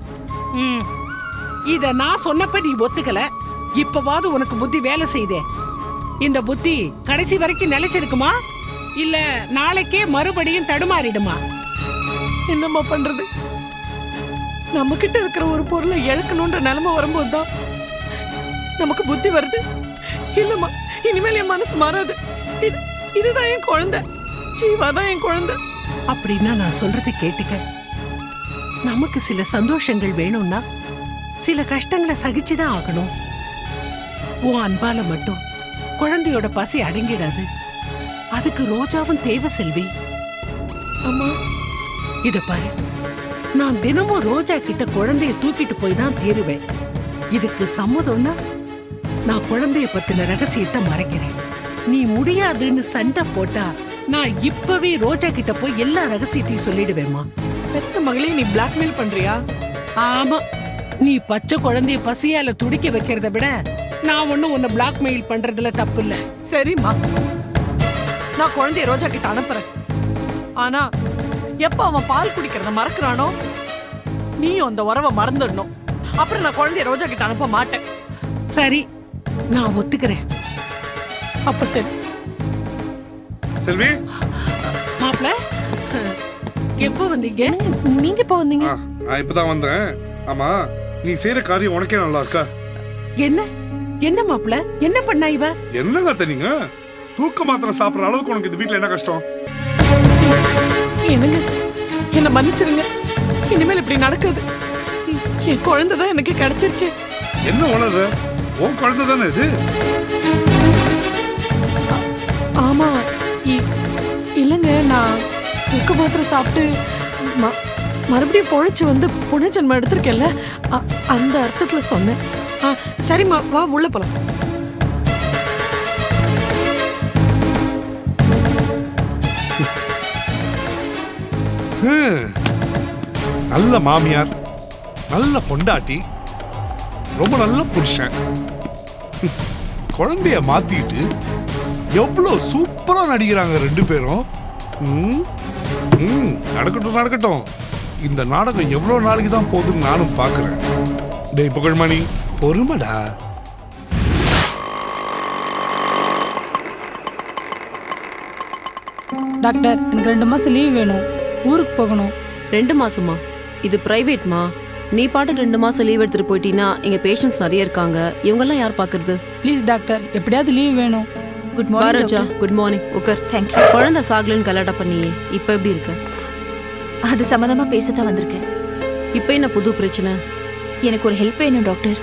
Speaker 6: இத நான் சொன்னப்ப நீ ஒத்துக்கல. இப்பவாது உனக்கு புத்தி வேலை செய்தே. இந்த புத்தி கடைசி வரைக்கும் நிலைச்சிருக்குமா இல்ல நாளைக்கே மறுபடியும் தடுமாறிடுமா? என்னம்மா பண்றது? நம்ம கிட்ட இருக்கிற ஒரு பொருளை இழக்கணும்ன்ற நிலைமை வரும்போதுதான் நமக்கு புத்தி வருது. இல்லம்மா, இனிமேல் என் மனசு மாறாது. இதுதான் என் குழந்தை, ஜீவாதான் என் குழந்தை. அப்படின்னா நான் சொல்றது கேட்டுக்க. நமக்கு சில சந்தோஷங்கள் வேணும்னா சில கஷ்டங்களை சகிச்சுதான் ஆகணும். உன் அன்பால மட்டும் குழந்தையோட பசி அடங்கிடாது. அதுக்கு ரோஜாவும் தேவை செல்வி. அம்மா, இத பாரு, நான் தினமும் ரோஜா கிட்ட குழந்தைய தூக்கிட்டு போய் தான் தீருவேன். இதுக்கு சம்மதம்னா நான் குழந்தைய பத்தின ரகசியத்தை மறைக்கிறேன். நீ முடியாதுன்னு சண்டை போட்டா நான் இப்பவே ரோஜா கிட்ட போய் எல்லா ரகசியத்தையும் சொல்லிடுவேம்மா. பெத்த மகளே, நீ பிளாக்மெயில் பண்றியா? ஆமா, நீ பச்சை குழந்தைய பசியால துடிக்க வைக்கிறத விட நான் ஒன்னும் உன்னை பிளாக்மெயில் பண்றதுல தப்பு இல்ல. சரிம்மா, நான் குழந்தைய ரோஜா கிட்ட அனுப்புறேன். ஆனா எப்ப அவன் பால் குடிக்கிறத மறக்கிறானோ நீயும் அந்த உறவை மறந்துடணும். அப்புறம் நான் குழந்தைய ரோஜா கிட்ட அனுப்ப மாட்டேன். சரி, நான் ஒத்துக்கிறேன். அப்ப சரி.
Speaker 2: செல்வி,
Speaker 6: மாப்ள, எப்போ வந்தீங்க? நீங்க எப்போ வந்தீங்க?
Speaker 2: இப்பதான் வந்தேன். ஆமா, நீ செய்யற காரியம் உனக்கே நல்லா இருக்கா?
Speaker 6: என்ன மாப்ள, என்ன பண்ணா இவ?
Speaker 2: என்னங்க நீங்க தூக்க மாத்திரம் சாப்பிடுற அளவுக்கு உனக்கு இந்த வீட்டுல என்ன கஷ்டம்?
Speaker 6: என்னங்க, என்ன மன்னிச்சிருங்க. இனிமேல் இப்படி நடக்குது. என் குழந்தை தான் எனக்கு கிடைச்சிருச்சு.
Speaker 2: என்ன உணர்ற? உன் குழந்தை தானே இது?
Speaker 6: ஆமா, இல்லங்க, நான் தூக்க மாத்திரம் சாப்பிட்டு மறுபடியும் பொழைச்சு வந்து புனர்ஜென்மம் எடுத்திருக்கேன்ல, அந்த அர்த்தத்துல சொன்னேன். சரிம்மா, வா உள்ள போலாம்.
Speaker 2: நல்ல மாமியார், நல்ல பொண்டாட்டி, ரொம்ப நல்ல புருஷன், குழந்தைய மாத்திட்டு எவ்வளவு சூப்பரா நடிக்கிறாங்க ரெண்டு பேரும். நடக்கட்டும் நடக்கட்டும். இந்த நாடகம் எவ்வளவு நாளைக்கு தான் போகுதுன்னு நானும் பாக்குறேன். டேய் புகழ்மணி, பொறுமடா.
Speaker 1: டாக்டர், எனக்கு 2 மாசம் லீவ் வேணும். ஊருக்கு போகணும்.
Speaker 12: 2 மாசமா? இது பிரைவேட்மா. நீ பாட்டுக்கு 2 மாசம் லீவ் எடுத்துட்டு போயிட்டீங்கன்னா இங்க பேஷண்ட்ஸ் நிறைய இருக்காங்க. இவங்கெல்லாம் யார் பாக்குறது?
Speaker 1: ப்ளீஸ் டாக்டர், எப்படியாவது லீவ் வேணும்.
Speaker 4: Good morning
Speaker 12: Roja. Good morning. உட்கார்.
Speaker 4: தேங்க்யூ.
Speaker 12: குழந்தை சாகலன்னு கலாட்டா பண்ணியே, இப்ப எப்படி இருக்க?
Speaker 4: அது சம்மந்தமா பேசத்தான் வந்திருக்கேன்.
Speaker 12: இப்ப என்ன புது பிரச்சனை?
Speaker 4: எனக்கு ஒரு ஹெல்ப் வேணும் டாக்டர்.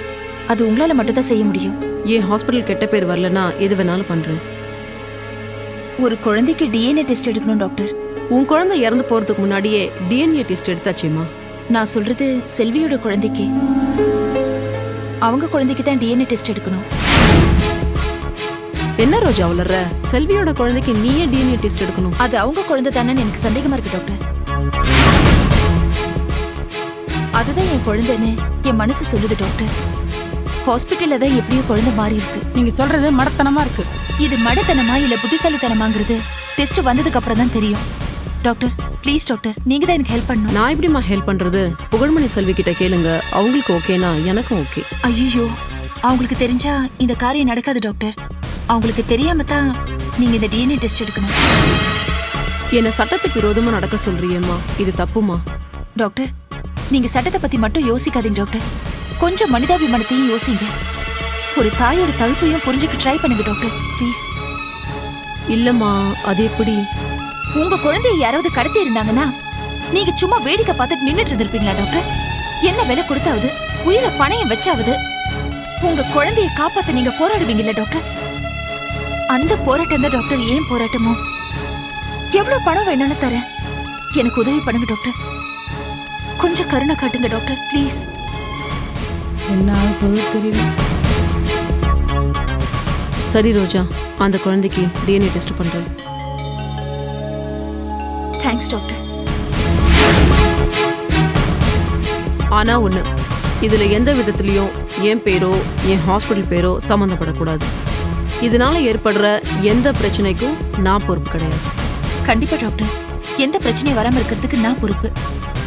Speaker 4: அது உங்களால மட்டும் தான் செய்ய முடியும்.
Speaker 12: ஏன் ஹாஸ்பிட்டல் கெட்ட பேர் வரலன்னா எது வேணாலும் பண்றேன்.
Speaker 4: ஒரு குழந்தைக்கு டிஎன்ஏ டெஸ்ட் எடுக்கணும் டாக்டர்.
Speaker 12: உன் குழந்தை இறந்து போறதுக்கு முன்னாடியே டிஎன்ஏ டெஸ்ட் எடுத்தாச்சேம்மா.
Speaker 4: நான் சொல்றது செல்வியோட குழந்தைக்கு. அவங்க குழந்தைக்கு தான் டிஎன்ஏ டெஸ்ட் எடுக்கணும்.
Speaker 12: என்ன ரோஜா வளர்ற? செல்வியோட குழந்தைக்கு நீயே டிஎன்ஏ டெஸ்ட் எடுக்கணும்?
Speaker 4: அது அவங்க குழந்தை தானே எனக்கு சந்தேகமா இருக்கு டாக்டர். அதுதான் என் குழந்தைன்னு என் மனசு சொல்லுது டாக்டர். ஹாஸ்பிட்டல்ல தான் எப்படியோ குழந்தை மாறி இருக்கு.
Speaker 1: நீங்க சொல்றது மடத்தனமா இருக்கு.
Speaker 4: இது மடத்தனமா இல்ல புத்திசாலித்தனமாங்கிறது டெஸ்ட் வந்ததுக்கு அப்புறம் தான் தெரியும். டாக்டர் ப்ளீஸ் டாக்டர், நீங்க தான் எனக்கு ஹெல்ப் பண்ணணும்.
Speaker 12: நான் எப்படிமா ஹெல்ப் பண்றது? புகழ்மணி செல்வி கிட்ட கேளுங்க. அவங்களுக்கு ஓகேனா எனக்கும் ஓகே.
Speaker 4: ஐயோ, அவங்களுக்கு தெரிஞ்சா இந்த காரியம் நடக்காது டாக்டர். அவங்களுக்கு தெரியாம தான் நீங்க இந்த டிஎன்ஏ டெஸ்ட் எடுக்கணும்.
Speaker 12: என்ன சட்டத்துக்கு விரோதமா நடக்க சொல்றியேம்மா, இது தப்புமா?
Speaker 13: டாக்டர், நீங்க சட்டத்தை பத்தி மட்டும் யோசிக்காதீங்க டாக்டர். கொஞ்சம் மனிதாபிமானத்தையும் யோசிங்க. ஒரு தாயோட தழுப்பையும் புரிஞ்சுக்க ட்ரை பண்ணுங்க டாக்டர், ப்ளீஸ்.
Speaker 12: இல்லம்மா, அது எப்படி?
Speaker 13: உங்க குழந்தைய யாராவது கடத்தி இருந்தாங்கன்னா நீங்க சும்மா வேடிக்கை பார்த்துட்டு நின்னுட்டு இருந்திருப்பீங்களா டாக்டர்? என்ன விலை கொடுத்தாவது, உயிரை பணையம் வச்சாவது உங்க குழந்தைய காப்பாத்த நீங்க போராடுவீங்கல்ல டாக்டர்? அந்த போராட்டம் தான் டாக்டர் ஏன் போராட்டமோ. எவ்வளவு பணம் வேணும்னு தரேன், எனக்கு உதவி பண்ணுங்க டாக்டர். கொஞ்சம் கருணை காட்டுங்க டாக்டர், ப்ளீஸ்.
Speaker 1: என்ன ஆகுது தெரியல.
Speaker 12: சரி ரோஜா, அந்த குழந்தைக்கு டிஎன்ஏ டெஸ்ட் பண்றேன்.
Speaker 13: Thanks doctor.
Speaker 12: ஆனா ஒண்ணு, இதுல எந்த விதத்திலயும் என் பேரோ என் ஹாஸ்பிட்டல் பேரோ சம்மந்தப்படக்கூடாது. இதனால ஏற்படுற எந்த பிரச்சனைக்கும் நான் பொறுப்பு கிடையாது.
Speaker 13: கண்டிப்பா டாக்டர், எந்த பிரச்சனையும் வராம இருக்கிறதுக்கு நான் பொறுப்பு.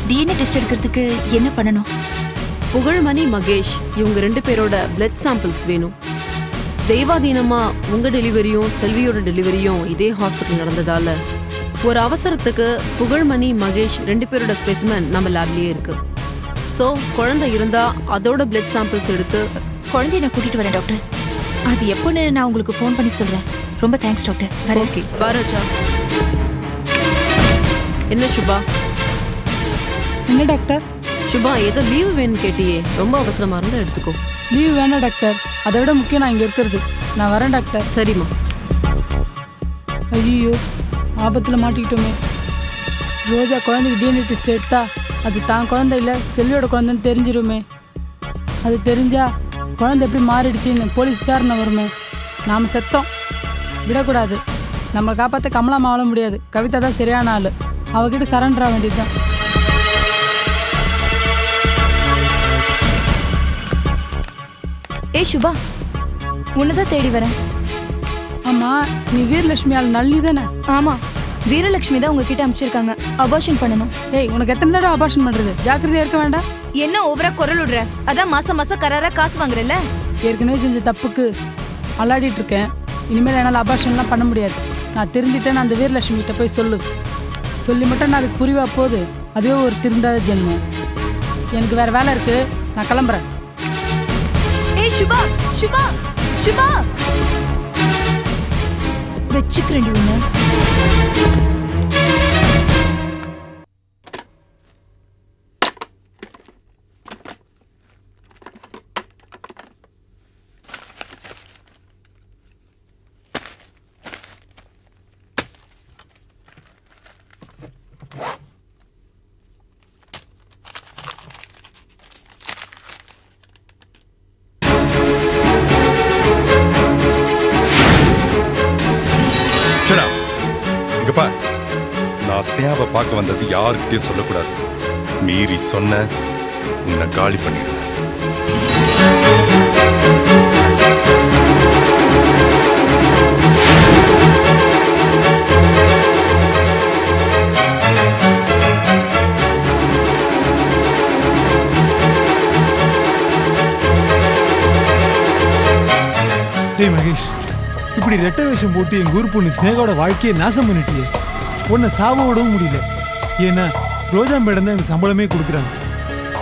Speaker 13: டிஎன்ஏ டெஸ்ட் எடுக்கிறதுக்கு என்ன பண்ணணும்?
Speaker 12: புகழ்மணி, மகேஷ் இவங்க 2 பேரோட பிளட் சாம்பிள்ஸ் வேணும். தெய்வாதீனமா உங்க டெலிவரியும் செல்வியோட டெலிவரியும் இதே ஹாஸ்பிட்டல் நடந்ததால ஒரு அவசரத்துக்கு புகழ்மணி, மகேஷ் 2 பேரோட ஸ்பெசிமென் நம்ம லேப்லயே இருக்கு. ஸோ குழந்தை இருந்தா அதோட பிளட் சாம்பிள்ஸ் எடுத்து
Speaker 13: குழந்தைய நான் கூட்டிட்டு வரேன் டாக்டர். அது எப்போன்னு நான் உங்களுக்கு ஃபோன் பண்ணி சொல்றேன். ரொம்ப தேங்க்ஸ் டாக்டர். வரேன்.
Speaker 12: ஓகே, பாராஜா. என்ன சுபா?
Speaker 1: என்ன டாக்டர்?
Speaker 12: சுபா, ஏதோ லீவு வேணும்னு கேட்டியே, ரொம்ப அவசரமா இருந்தா எடுத்துக்கோ.
Speaker 1: லீவ் வேணாம் டாக்டர், அதை விட முக்கியம் நான் இங்கே இருக்கிறது. நான் வரேன் டாக்டர்.
Speaker 12: சரிம்மா.
Speaker 1: ஐயோ, ஆபத்தில் மாட்டிக்கிட்டோமே. ரோஜா குழந்தைக்கு டிஎன்ஏ டெஸ்ட் எடுத்தா அது தான் குழந்தை இல்லை செல்வியோட குழந்தைன்னு தெரிஞ்சிருமே. அது தெரிஞ்சா குழந்தை எப்படி மாறிடுச்சின்னு போலீஸ் விசாரணை வருமே. நாம் செத்தோம், விடக்கூடாது. நம்மளை காப்பாற்ற கமலாம ஆள முடியாது. கவிதா தான் சரியான ஆள். அவகிட்ட சரண்டர் ஆக வேண்டியது தான்.
Speaker 13: ஏய் சுபா, உன்னதான் தேடி வரேன்.
Speaker 1: ஆமாம், நீ வீரலட்சுமி ஆள் நல்லி தானே?
Speaker 13: ஆமா, வீரலட்சுமி தான் உங்ககிட்ட அனுப்பிச்சிருக்காங்க. அபார்ஷன் பண்ணணும்.
Speaker 1: ஏய், உனக்கு எத்தனை தடவை அபார்ஷன் பண்ணுறது? ஜாக்கிரதையாக இருக்க வேண்டாம்.
Speaker 13: என்ன ஓவரா குரல் விடுற? அதான் மாசம் மாசம் கராரா காசு வாங்குறல.
Speaker 1: ஏற்கனவே செஞ்ச தப்புக்கு அல்லாடிட்டு இருக்கேன். இனிமேல் என்னால் அபார்ஷன்லாம் பண்ண முடியாது. நான் திருந்திட்டேன்னு அந்த வீரலட்சுமி கிட்ட போய் சொல்லி மட்டும் நான் அதுக்கு புரிவா போகுது. அதுவே ஒரு திருந்தாத ஜென்மம். எனக்கு வேற வேலை இருக்கு, நான் கிளம்புறேன்.
Speaker 13: ஏய் சுபா, சுபா, சுபா, வச்சுக்கிறேன் உன்னை.
Speaker 11: நான் ஸ்னேகாவை பார்க்க வந்தது யாருக்கிட்டையும் சொல்லக்கூடாது. மீறி சொன்ன உன்னை காலி பண்ணிடுவேன்.
Speaker 14: டேய் மகேஷ், இப்படி ரெட்டை வேஷம் போட்டு எங்க ஊர் பொண்ணு ஸ்னேகாவோட வாழ்க்கையை நாசம் பண்ணிட்டியே. உன்னை சாப விடவும் முடியல. ஏன்னா ரோஜா மேடம் தான் எனக்கு சம்பளமே கொடுக்குறாங்க.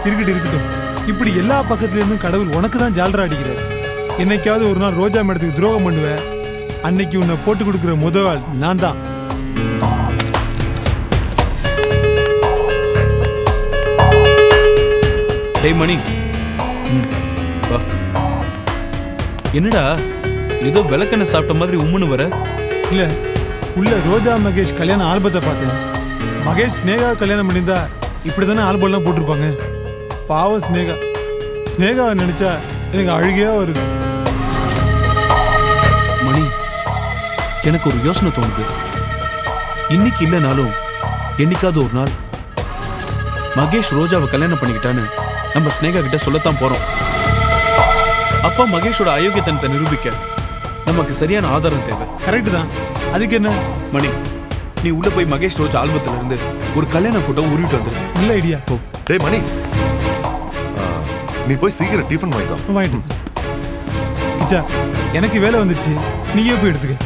Speaker 14: இருக்கட்டும், இப்படி எல்லா பக்கத்துல இருந்தும் கடவுள் உனக்கு தான் ஜாலரா அடிக்கிறார். என்னைக்காவது ஒரு நாள் ரோஜா மேடத்துக்கு துரோகம் பண்ணுவேன், அன்னைக்கு உன்னை போட்டு கொடுக்குற முதல் ஆள் நான் தான்.
Speaker 15: டேய் மணி, என்னடா ஏதோ விளக்கெண்ணெய் சாப்பிட்ட மாதிரி உம்முன்னு வர?
Speaker 14: இல்ல, உள்ள ரோஜா மகேஷ் கல்யாண ஆல்பத்தை பார்த்தேன். மகேஷ் ஸ்னேகா கல்யாணம் பண்ணியிருந்தா இப்படிதானே ஆல்பம்லாம் போட்டிருப்பாங்க. பாவம் ஸ்னேகாவை நினைச்சா எனக்கு அழுகையா வருது.
Speaker 15: மணி, எனக்கு ஒரு யோசனை தோணுது. இன்னைக்கு இல்லைனாலும் என்னைக்காவது ஒரு நாள் மகேஷ் ரோஜாவை கல்யாணம் பண்ணிக்கிட்டான்னு நம்ம ஸ்னேகா கிட்ட சொல்லத்தான் போறோம். அப்பா மகேஷோட அயோக்கியத்தனத்தை நிரூபிக்க நமக்கு சரியான ஆதாரம் தேவை.
Speaker 14: கரெக்ட் தான். அதுக்கு என்ன?
Speaker 15: மணி, நீ உள்ள போய் மகேஷ் ரோஜா ஆல்பத்துல இருந்து ஒரு கல்யாண போட்டோ உருவிட்டு வந்துரு.
Speaker 14: நல்ல ஐடியா.
Speaker 15: போ.
Speaker 11: டேய் மணி, நீ போய் சீக்கிரம் டிஃபன் வாங்கிட்டு.
Speaker 14: எனக்கு வேலை வந்துருச்சு, நீயே போய் எடுத்துக்க.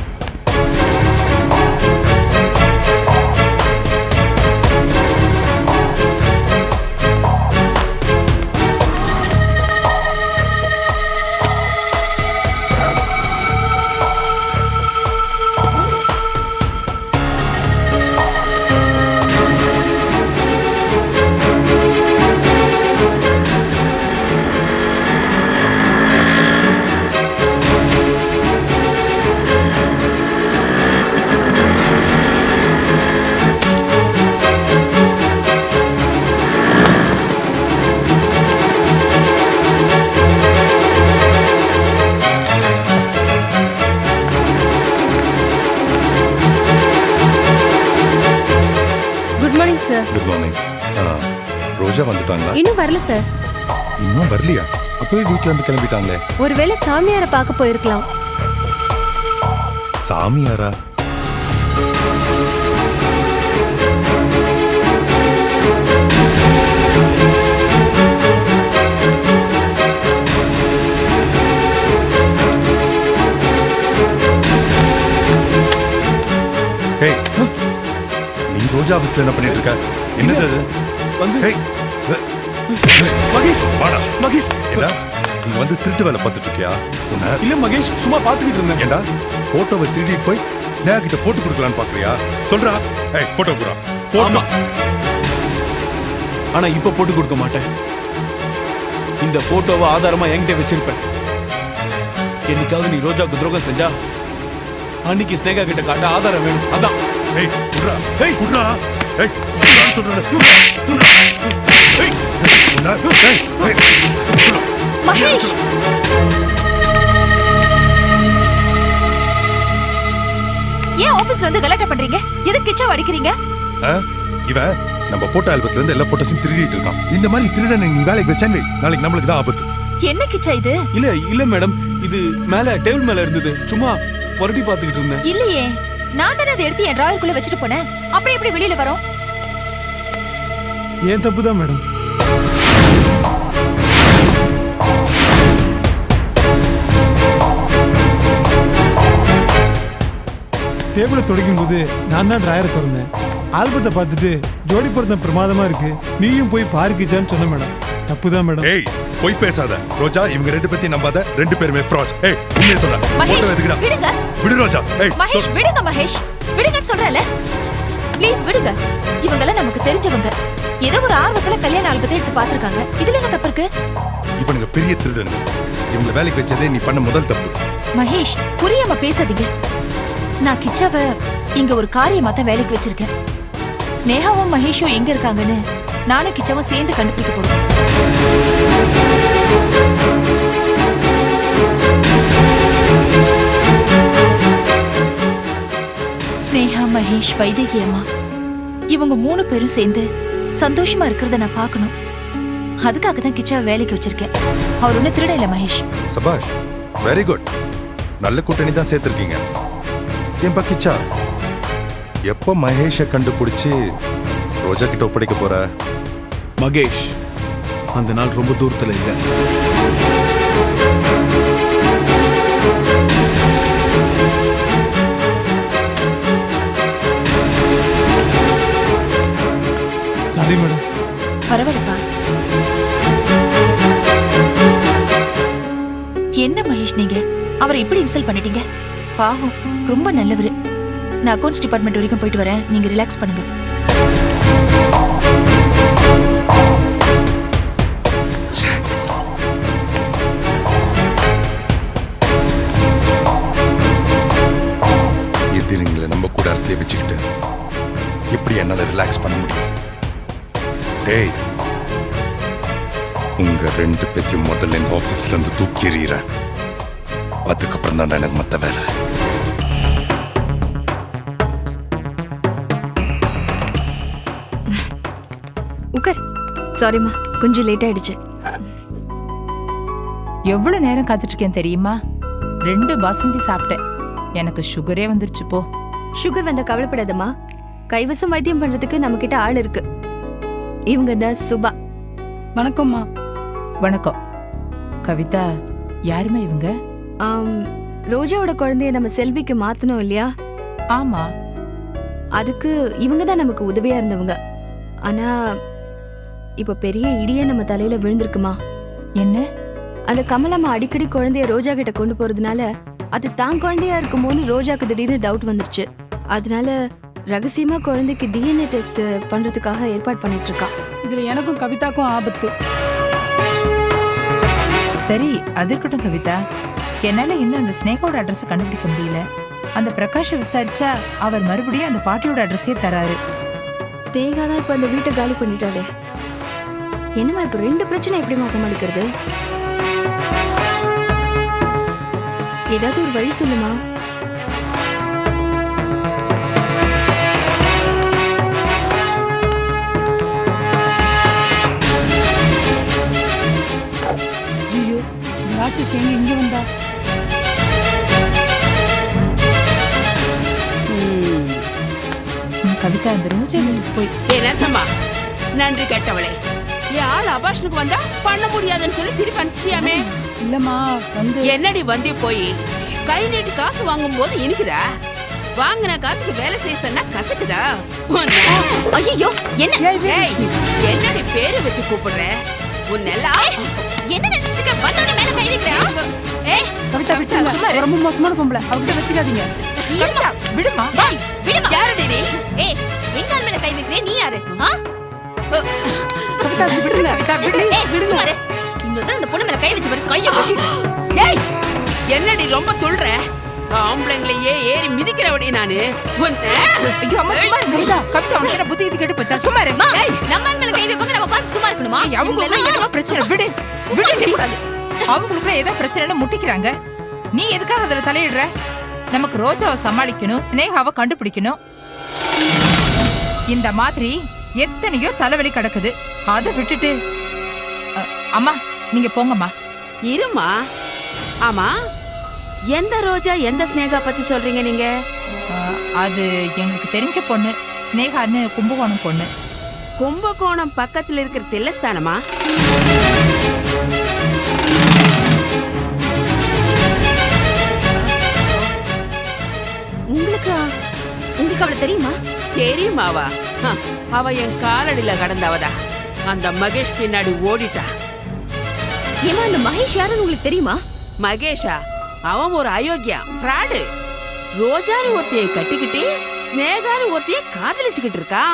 Speaker 11: வந்துட்டாங்களா?
Speaker 12: இன்னும் வரல சார்.
Speaker 11: இன்னும் வரலையா? அப்பவே வீட்டுல இருந்து கிளம்பிட்டாங்களே.
Speaker 12: ஒருவேளை சாமியாரை பார்க்க போயிருக்கலாம்.
Speaker 11: சாமியாரா? ஏய், நீ ரோஜா ஆபீஸ்ல என்ன பண்ணிட்டு இருக்க? என்னது அது?
Speaker 15: வந்து
Speaker 11: ஏய்,
Speaker 15: மகேஷ்
Speaker 11: வாடா.
Speaker 15: மகேஷ்
Speaker 11: ஏண்டா, நீ வந்து திருட்டு வேலை பார்த்துட்டு இருக்கியா? உன்னை
Speaker 15: இல்ல மகேஷ் சும்மா பாத்துக்கிட்டு இருந்தேன்.
Speaker 11: ஏண்டா போட்டோவை திருடிட்டு போய் ஸ்னேகா கிட்ட போட்டு கொடுக்கலான்னு பாக்குறியா? சொல்றா. ஏய், போட்டோ குறா. போட்டோ.
Speaker 15: ஆனா இப்ப போட்டு கொடுக்க மாட்டேன். இந்த போட்டோவை ஆதாரமா என்கிட்ட வச்சிருப்பேன். என்னைக்காவது நீ ரோஜாக்கு துரோகம் செஞ்சா அன்னைக்கு ஸ்னேகா கிட்ட காட்ட ஆதாரம் வேணும். அதான்.
Speaker 11: ஏய், குறா. ஏய், குறா. ஏய், குறான்னு சொல்றேன். குறா. ஏய், ஏய், ஏய், குறா.
Speaker 13: மகேஷ் ஏன் ஆபீஸ்ல வந்து கலாட்டா பண்றீங்க? எதுக்கு கிச்சா அடிக்கிறீங்க?
Speaker 11: இவன் நம்ம போட்டோ ஆல்பத்துல இருந்து எல்லா போட்டோஸும் திருடிட்டு இருக்கான். இந்த மாதிரி திருடனை நீ வேலைக்கு வச்சேன்னு நாளைக்கு நம்மளுக்கு தான் ஆபத்து.
Speaker 13: என்ன கிச்சா இது?
Speaker 15: இல்ல இல்ல மேடம், இது மேல டேபிள் மேல இருந்தது. சும்மா புரட்டி பாத்துக்கிட்டு இருந்தேன்.
Speaker 13: இல்லையே, நான் தானே அதை எடுத்து என் டிராயருக்குள்ள வச்சுட்டு போனேன். அப்புறம் எப்படி வெளியில வரும்?
Speaker 14: ஏன் தப்பு தான் மேடம். டேபிளை துடைக்கும் போது நான் தான் டிராயரை திறந்தேன். ஆல்பத்தை பார்த்துட்டு ஜோடி பொருத்தம் பிரமாதமா இருக்கு, நீயும் போய் பாருக்கிச்சான்னு சொன்ன மேடம். தப்பு தான் மேடம்.
Speaker 11: ஏய், போய் பேசாத ரோஜா. இவங்க ரெண்டு பேத்தையும் நம்பாத. ரெண்டு பேருமே ஃப்ராட். ஏய், உண்மையை சொல்ற. போட்டோ எடுத்துக்கடா.
Speaker 13: விடுங்க.
Speaker 11: விடு ரோஜா. ஏய்,
Speaker 13: மகேஷ் விடுங்க. மகேஷ் விடுங்கன்னு சொல்றேன்ல. ப்ளீஸ் விடுங்க. இவங்கெல்லாம் நமக்கு தெரிஞ்சவங்க. ஏதோ ஒரு ஆர்வத்துல கல்யாண ஆல்பத்தை எடுத்து பார்த்திருக்காங்க. இதுல என்ன தப்பு இருக்கு?
Speaker 11: இவனுங்க பெரிய திருடன். இவங்க வேலைக்கு வச்சதே நீ பண்ண முதல் தப்பு.
Speaker 13: மகேஷ் புரியாம பேசாதீங்க. நான் கிச்சாவை இங்க ஒரு காரியமாத்த வேலைக்கு வச்சிருக்கேன். ஸ்னேகாவும் மகேஷும் எங்க இருக்காங்கன்னு நானும் கிச்சாவும் சேர்ந்து கண்டுபிடிக்க போறோம். ஸ்னேகா, மகேஷ், வைதேகி அம்மா இவங்க 3 பேரும் சேர்ந்து சந்தோஷமா இருக்கிறத நான் பார்க்கணும். அதுக்காக தான் கிச்சாவை வேலைக்கு வச்சிருக்கேன். அவர் ஒன்னும் திருட இல்ல மகேஷ்.
Speaker 11: சபாஷ், வெரி குட். நல்ல கூட்டணி தான் சேர்த்திருக்கீங்க. ஏன் பக்கிச்சா, எப்போ மகேஷை கண்டுபிடிச்சு ரோஜா கிட்ட ஒப்படைக்க போற?
Speaker 15: மகேஷ் அந்த நாள் ரொம்ப தூரத்துல இல்ல.
Speaker 14: Sorry madam.
Speaker 13: பரவாயில்லப்பா. என்ன மகேஷ் நீங்க அவரை இப்படி இன்சல்ட் பண்ணிட்டீங்க? பாவம், ரொம்ப நல்லவரு. நான் அக்கவுண்ட்ஸ் டிபார்ட்மெண்ட் வரைக்கும் போயிட்டு வரேன். நீங்க ரிலாக்ஸ் பண்ணுங்க.
Speaker 11: எதிரிங்களை நம்ம கூட அர்த்தத்தை வச்சுக்கிட்டு எப்படி என்னால ரிலாக்ஸ் பண்ண முடியும்? டேய், உங்க ரெண்டு பேத்தையும் முதல்ல இந்த ஆபீஸ்ல இருந்து தூக்கி எறிகிறேன். அதுக்கப்புறம் தான் எனக்கு மத்த வேலை.
Speaker 4: உட்கார். சாரிம்மா, கொஞ்சம் லேட் ஆயிடுச்சு.
Speaker 5: எவ்வளவு நேரம் காத்துட்டு இருக்கேன் தெரியுமா? 2 பாசந்தி சாப்பிட்டேன். எனக்கு சுகரே வந்துருச்சு போ.
Speaker 4: சுகர் வந்த கவலைப்படாதம்மா. கைவசம் வைத்தியம் பண்றதுக்கு நம்ம கிட்ட ஆள் இருக்கு. இவங்க தான் சுபா.
Speaker 1: வணக்கம்மா.
Speaker 5: வணக்கம். கவிதா, யாருமா இவங்க?
Speaker 4: ரோஜாவோட குழந்தைய நம்ம செல்விக்கு மாத்தணும் இல்லையா?
Speaker 5: ஆமா.
Speaker 4: அதுக்கு இவங்க தான் நமக்கு உதவியா இருந்தவங்க. ஆனா இப்ப பெரிய இடியே நம்ம தலையில விழுந்திருக்குமா?
Speaker 5: என்ன?
Speaker 4: அந்த கமலம்மா அடிக்கடி குழந்தைய ரோஜா கிட்ட கொண்டு போறதுனால அது தான் குழந்தையா இருக்கும்போது ரோஜாக்கு திடீர்னு டவுட் வந்துருச்சு. அதனால ரகசியமா குழந்தைக்கு DNA டெஸ்ட் பண்றதுக்காக ஏற்பாடு பண்ணிட்டு இருக்கா.
Speaker 1: இதுல எனக்கும் கவிதாக்கும் ஆபத்து.
Speaker 5: சரி, அது இருக்கட்டும் கவிதா. என்னால இன்னும் அந்த ஸ்னேகாவோட அட்ரஸ் கண்டுபிடிக்க முடியல. அந்த பிரகாஷ விசாரிச்சா அவர் மறுபடியும் அந்த பாட்டியோட அட்ரஸே தராரு.
Speaker 4: ஸ்னேகா தான் இப்ப அந்த வீட்டை காலி பண்ணிட்டாளே. என்னமா இப்ப 2 பிரச்சனை எப்படிமா சமாளிக்கிறது? ஏதாவது ஒரு வழி சொல்லுமா?
Speaker 1: ஐயோ ராட்சஸ் எங்க இங்க வந்தா?
Speaker 5: கவிதா இந்த ரோஜா வீட்டுக்கு போய்
Speaker 6: என்னம்மா நன்றி கேட்டவளே, என் ஆள் அபாஷனுக்கு வந்தா பண்ண முடியாதுன்னு சொல்லி திருப்பி அனுப்பிச்சியாமே.
Speaker 1: இல்லம்மா வந்து
Speaker 6: என்னடி வந்து போய் கை நீட்டு காசு வாங்கும் போது இனிக்குதா? வாங்கின காசுக்கு வேலை செய்ய சொன்னா கசக்குதா?
Speaker 4: ஐயோ என்ன
Speaker 6: ஏய், என்னடி பேரு வச்சு கூப்பிடுற? உன்னெல்லாம்
Speaker 4: என்ன நினைச்சிட்டு இருக்க? வந்தோட மேல கை வைக்கிறேன்.
Speaker 6: ஏய்
Speaker 1: கவிதா விட்டுருங்க, ரொம்ப மோசமான பொம்பளை, அவகிட்ட வச்சுக்காதீங்க.
Speaker 5: கவிதா விடுமா.
Speaker 6: ஏய் விடுமா. யாருடி நீ?
Speaker 4: ஏய் எங்க ஆள் மேல கை வைக்கிறே? நீ யாரு?
Speaker 1: கவிதா விடுங்க, கவிதா விடு.
Speaker 4: விடுங்க. இன்னொரு தடவை அந்த பொண்ணு மேல கை வச்சு பாரு, கையை வெட்டிடுறேன்.
Speaker 6: ஏய் என்னடி ரொம்ப துள்ற? ஆம்பளைங்களையே ஏறி மிதிக்கிறவடி நானு.
Speaker 5: ஐயோ அம்மா சும்மா இரு. கவிதா கவிதா உனக்கு என்ன புத்தி கிட்டு போச்சா? சும்மா இரு.
Speaker 4: ஏய் நம்ம ஆள் மேல கை வைப்பாங்க, நம்ம பார்த்து சும்மா இருக்கணுமா?
Speaker 5: அவங்க என்ன பிரச்சனை? விடு விடு. அவங்களுக்குள்ள ஏதோ பிரச்சனைன்னு முட்டிக்கிறாங்க. நீ எதுக்காக அதுல தலையிடுற? நமக்கு ரோஜாவை சமாளிக்கணும், ஸ்னேகாவை கண்டுபிடிக்கணும். இந்த மாதிரி எத்தனையோ தலைவலி கிடக்குது. அதை விட்டுட்டு அம்மா நீங்க போங்கம்மா.
Speaker 6: இருமா. ஆமா எந்த ரோஜா எந்த ஸ்னேகா பத்தி சொல்றீங்க நீங்க?
Speaker 5: அது எங்களுக்கு தெரிஞ்ச பொண்ணு, ஸ்னேகான்னு கும்பகோணம் பொண்ணு.
Speaker 6: கும்பகோணம் பக்கத்துல இருக்கிற தில்லஸ்தானமா?
Speaker 4: உங்களுக்கு அவளை தெரியுமா?
Speaker 6: தெரியுமாவா? அவ என் காலடியில கடந்தவதா. அந்த மகேஷ் பின்னாடி ஓடிட்டா.
Speaker 4: ஏமா அந்த மகேஷ் யாருன்னு உங்களுக்கு தெரியுமா?
Speaker 6: மகேஷா? அவன் ஒரு அயோக்கியா, ஃப்ராடு. ரோஜானி ஒருத்தையை கட்டிக்கிட்டு ஸ்னேகானி ஒருத்தையை காதலிச்சுக்கிட்டு இருக்கா.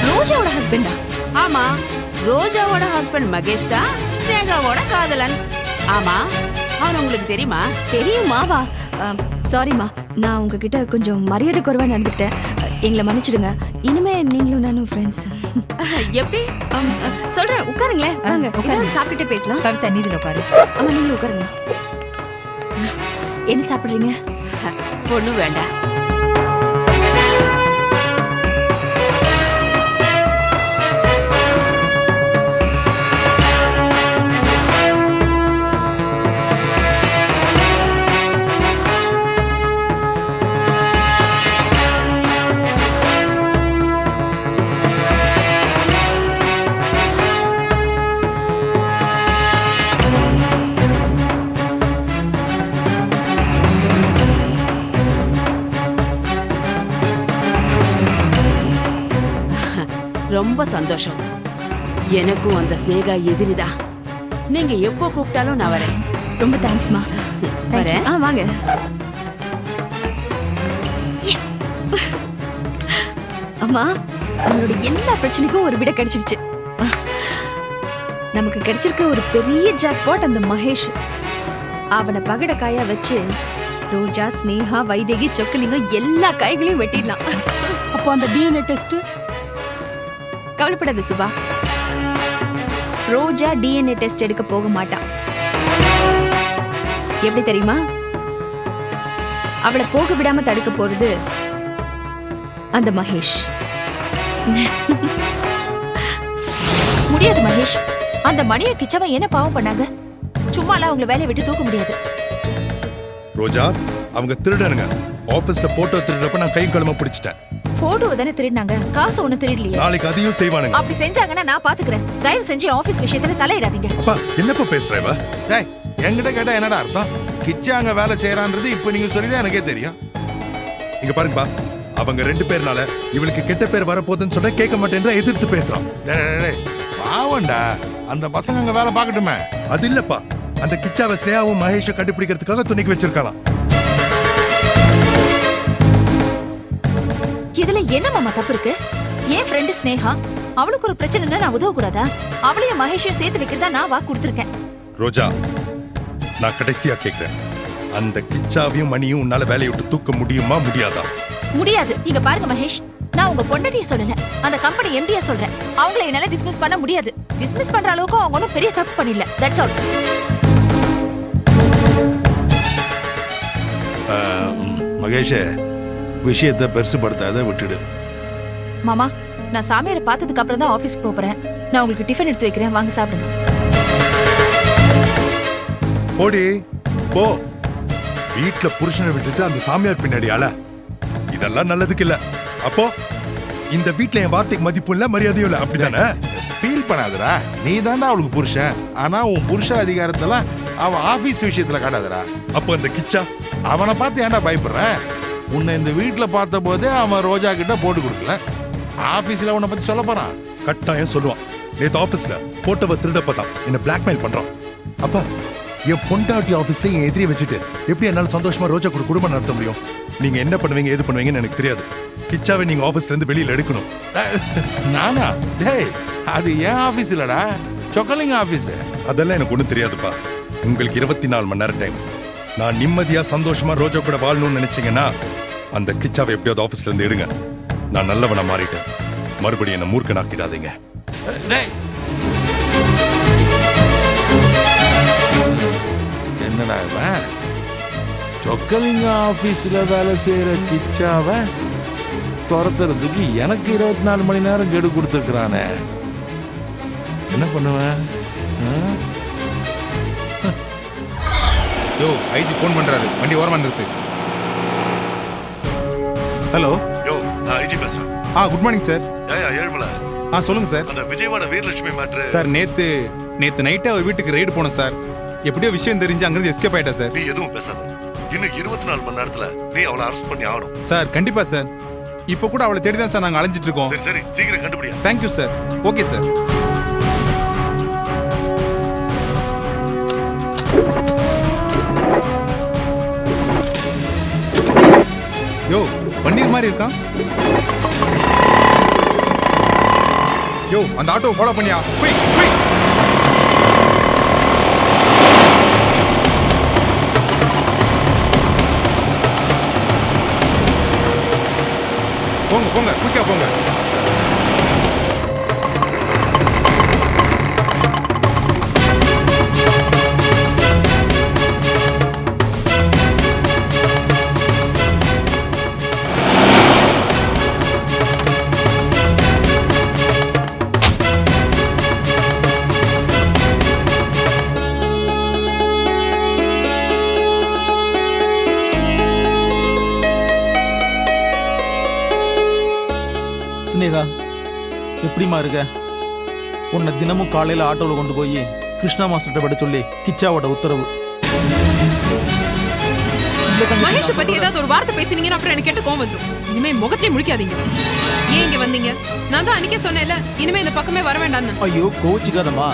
Speaker 4: ரோஜாவோட ஹஸ்பண்டா?
Speaker 6: ஆமா, ரோஜாவோட ஹஸ்பண்ட் மகேஷ் தான் ஸ்னேகாவோட காதலன். ஆமா, அவன் உங்களுக்கு தெரியுமா?
Speaker 4: தெரியுமாவா? சாரிம்மா, நான் உங்ககிட்ட கொஞ்சம் மரியாதை குறைவா நடந்துக்கிட்டேன். எங்களை மன்னிச்சிடுங்க. இனிமே நீங்களும் நானும் ஃப்ரெண்ட்ஸ்.
Speaker 6: எப்படி?
Speaker 4: சொல்றேன், உட்காருங்களேன். வாங்க, உட்காந்து சாப்பிட்டுட்டு பேசலாம்.
Speaker 5: கவிதா நீ இதுல உட்காரு.
Speaker 4: ஆமா நீங்களும் உட்காருங்க. என்ன சாப்பிடுறீங்க?
Speaker 6: ஒண்ணும் வேண்டாம். ரொம்ப சந்தோஷம். எனக்கும் அந்த ஸ்னேகா எதிரிதான். நீங்க எப்போ கூப்பிட்டாலும் நான் வரேன்.
Speaker 4: ரொம்ப தேங்க்ஸ்மா.
Speaker 6: வரேன்.
Speaker 4: வாங்க. எஸ். அம்மா, நம்மளோட எல்லா பிரச்சனைக்கும் ஒரு விடை கிடைச்சிருச்சு. நமக்கு கிடைச்சிருக்கிற ஒரு பெரிய ஜாக்பாட் அந்த மகேஷ். அவனை பகட காயா வச்சு ரோஜா, ஸ்னேகா, வைதேகி, சொக்கலிங்கம் எல்லா காய்களையும் வெட்டிடலாம்.
Speaker 1: அப்போ அந்த டிஎன்ஏ டெஸ்ட்?
Speaker 4: கவலைப்படாத சுபா, ரோஜா டிஎன்ஏ டெஸ்ட் எடுக்க போக மாட்டான். எப்படி தெரியுமா? அவளை போக விடாம தடுக்க போறது அந்த மகேஷ்.
Speaker 13: முடியாது மகேஷ். அந்த மணியை கிச்சவன் என்ன பாவம் பண்ணாங்க? சும்மாலாம் அவங்கள வேலையை விட்டு தூக்க முடியாது.
Speaker 11: ரோஜா, அவங்க திருடனுங்க. ஆபீஸ்ல போட்டோ திருடுறப்ப நான் கை கழும பிடிச்சிட்டேன்.
Speaker 13: போட்டோ தானே திருடினாங்க, காசு ஒண்ணு திருடலையே.
Speaker 11: நாளைக்கு அதையும் செய்வானுங்க.
Speaker 13: அப்படி செஞ்சாங்கன்னா நான் பாத்துக்கிறேன். தயவு செஞ்சு ஆபீஸ் விஷயத்துல தலையிடாதீங்க.
Speaker 11: அப்பா என்னப்பா பேசுறவ?
Speaker 3: டேய், என்கிட்ட கேட்டா என்னடா அர்த்தம்? கிச்சா அங்க வேலை செய்யறான்றது இப்ப நீங்க சொல்லிதான் எனக்கே தெரியும்.
Speaker 11: இங்க பாருங்கப்பா, அவங்க 2 பேர்னால இவளுக்கு கெட்ட பேர் வரப்போகுதுன்னு சொன்னா கேட்க மாட்டேன்ற எதிர்த்து பேசுறான்.
Speaker 3: பாவண்டா, அந்த பசங்க அங்க வேலை பார்க்கட்டுமே.
Speaker 11: அது இல்லப்பா, அந்த கிச்சாவை ஸ்னேகாவும் மகேஷை கண்டுபிடிக்கிறதுக்காக துணிக்கு வச்சிருக்கலாம்.
Speaker 13: இதுல என்ன மாமா தப்பு இருக்கு? என் ஃப்ரெண்டு ஸ்னேகா, அவளுக்கு ஒரு பிரச்சனைன்னா நான் உதவ கூடாதா? அவளையும் மகேஷையும் சேர்த்து வைக்கிறதா நான் வாக்கு கொடுத்துருக்கேன்.
Speaker 11: ரோஜா, நான் கடைசியா கேக்குறேன், அந்த கிச்சாவையும் மணியும் உன்னால வேலையை விட்டு தூக்க முடியுமா முடியாதா?
Speaker 13: முடியாது. இங்க பாருங்க மகேஷ், நான் உங்க பொண்டாட்டிய சொல்லல, அந்த கம்பெனி எம்டியா சொல்றேன். அவங்கள என்னால டிஸ்மிஸ் பண்ண முடியாது. டிஸ்மிஸ் பண்ற அளவுக்கு அவங்க ஒன்றும் பெரிய தப்பு பண்ணல. That's all.
Speaker 3: மகேஷ், விஷயத்தை பெருசுபடுத்தாத விட்டுடு.
Speaker 13: மாமா, நான் சாமியாரை பார்த்ததுக்கு அப்புறம் தான் ஆபீஸ்க்கு போறேன். நான் உங்களுக்கு டிஃபன் எடுத்து வைக்கிறேன், வாங்க சாப்பிடுங்க.
Speaker 11: போடி போ. வீட்டுல புருஷனை விட்டுட்டு அந்த சாமியார் பின்னாடி அல. இதெல்லாம் நல்லதுக்கு இல்ல. அப்போ இந்த வீட்டுல என் வார்த்தைக்கு மதிப்பு இல்ல, மரியாதையும் இல்ல, அப்படிதானே?
Speaker 3: ஃபீல் பண்ணாதடா, நீ தாண்டா அவளுக்கு புருஷன். ஆனா உன் புருஷ அதிகாரத்தெல்லாம் அவன் ஆபீஸ் விஷயத்துல காட்டாதடா.
Speaker 11: அப்போ அந்த கிச்சா
Speaker 3: அவனை பார்த்து ஏன்டா பயப்படுற? உன்னை இந்த வீட்டுல பார்த்த போதே அவன் ரோஜா கிட்ட போட்டு கொடுக்கல. ஆபீஸ்ல உன்னை பத்தி சொல்ல போறான்.
Speaker 11: கட்டாயம் சொல்லுவான். நேத்து ஆபீஸ்ல போட்டோவை திருட பார்த்தான், என்ன பிளாக்மெயில் பண்றான். அப்பா, என் பொண்டாட்டி ஆபீஸை என் எதிரியை வச்சுட்டு எப்படி என்னால சந்தோஷமா ரோஜா கூட குடும்பம் நடத்த முடியும்? நீங்க என்ன பண்ணுவீங்க, எது பண்ணுவீங்கன்னு எனக்கு தெரியாது. கிச்சாவை நீங்க ஆபீஸ்ல இருந்து வெளியில எடுக்கணும்.
Speaker 3: நானா? டேய், அது ஏன் ஆபீஸ் இல்லடா, சொக்கலிங்க ஆபீஸ்.
Speaker 11: அதெல்லாம் எனக்கு ஒண்ணும் தெரியாதுப்பா. உங்களுக்கு 24 மணி நேரம் டைம். நான் நிம்மதியா சந்தோஷமா ரோஜா கூட வாழணும்னு நினைச்சீங்கன்னா அந்த கிச்சாவை எப்படியாவது ஆபீஸ்ல இருந்து எடுங்க. நான் நல்லவனா மாறிட்டேன், மறுபடியும் என்ன மூர்க்கனாக்கிடாதீங்க.
Speaker 3: என்னடா இவன் சொக்கலிங்க ஆபீஸ்ல வேலை செய்யற கிச்சாவை துரத்துறதுக்கு எனக்கு 24 மணி நேரம் கெடு கொடுத்துருக்கானே. என்ன பண்ணுவேன்?
Speaker 16: யோ, ஐஜி ஃபோன் பண்றாரு, வண்டி ஓரமா நிறுத்து. ஹலோ.
Speaker 11: யோ, நான் ஐஜி பேசுறேன்.
Speaker 16: Good morning sir.
Speaker 11: ஏழுமலை.
Speaker 16: சொல்லுங்க சார்.
Speaker 11: அந்த விஜயவாட வீரலட்சுமி மேட்ரு.
Speaker 16: சார், நேத்து நைட்டே அவர் வீட்டுக்கு ரைடு போனோம் சார். எப்படியோ விஷயம் தெரிஞ்சு அங்கிருந்து எஸ்கேப் ஆயிட்டா சார்.
Speaker 11: நீ எதுவும் பேசாத. இன்னும் 24 மணி நேரத்துல நீ அவளை அரெஸ்ட் பண்ணி ஆகணும்.
Speaker 16: சார், கண்டிப்பா சார். இப்போ கூட அவளை தேடி தான் சார் நாங்க அலைஞ்சிட்டு இருக்கோம்.
Speaker 11: சரி சரி, சீக்கிரம் கண்டுபிடியா.
Speaker 16: Thank you sir. Okay sir. யோ, பன்னீர் மாதிரி இருக்கான். யோ, அந்த ஆட்டோ ஃபாலோ பண்ணியா? Quick quick. போங்க போங்க, குயிக்கா போங்க.
Speaker 15: ஸ்னேகா, எப்படிமா இருக்க? உன்னை தினமும் காலையில ஆட்டோல கொண்டு போய் கிருஷ்ணா மாஸ்டர்கிட்ட விட சொல்லி கிச்சாவோட உத்தரவு.
Speaker 9: மகேஷ் பத்தி ஏதாவது ஒரு வார்த்தை பேசினீங்கன்னு அப்புறம் எனக்கு கேட்டு கோவம் வந்துடும். இனிமே முகத்தையும் முடிக்காதீங்க. ஏன் இங்க வந்தீங்க? நான் தான் அன்னைக்கே சொன்னேன்ல, இனிமே இந்த பக்கமே வர வேண்டாம்னு.
Speaker 15: ஐயோ, கோச்சிக்காதம்மா.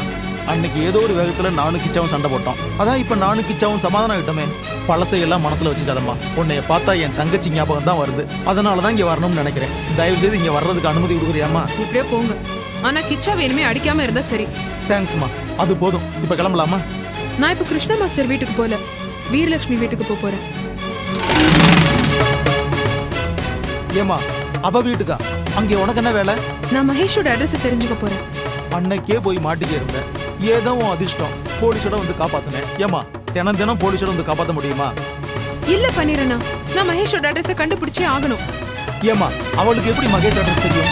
Speaker 15: அன்னைக்கு ஏதோ ஒரு வேகத்துல நானும் கிச்சாவும் சண்டை போட்டோம். அதான் இப்ப நானும் கிச்சாவும் சமாதானம் ஆயிட்டோமே. பழசையெல்லாம் மனசுல வச்சுக்காதம்மா. உன்னைய பார்த்தா என் தங்கச்சி ஞாபகம் தான் வருது. அதனாலதான் இங்க வரணும்னு நினைக்கிறேன். தயவு செய்து இங்க வர்றதுக்கு அனுமதி கொடுக்குறியாமா?
Speaker 9: இப்படியே போங்க. ஆனா கிச்சாவை இனிமே அடிக்காம இருந்தா சரி.
Speaker 15: தேங்க்ஸ்மா, அது போதும். இப்ப கிளம்பலாமா?
Speaker 9: நான் இப்ப கிருஷ்ணா மாஸ்டர் வீட்டுக்கு போல, வீரலட்சுமி வீட்டுக்கு போறேன்.
Speaker 15: ஏமா, அவ வீட்டுக்கா? அங்கே உனக்கு என்ன வேலை?
Speaker 9: நான் மகேஷோட அட்ரஸ் தெரிஞ்சுக்க போறேன்.
Speaker 15: அன்னைக்கே போய் மாட்டிக்க இருந்தேன். ஏதோ உன் அதிர்ஷ்டம், போலீஸோட வந்து காப்பாத்தினேன். ஏமா, தினம் தினம் போலீஸோட வந்து காப்பாற்ற முடியுமா?
Speaker 9: இல்ல பண்ணிரண்ணா, நான் மகேஷோட அட்ரஸை கண்டுபிடிச்சே ஆகணும்.
Speaker 15: ஏமா, அவளுக்கு எப்படி மகேஷ் அட்ரஸ் தெரியும்?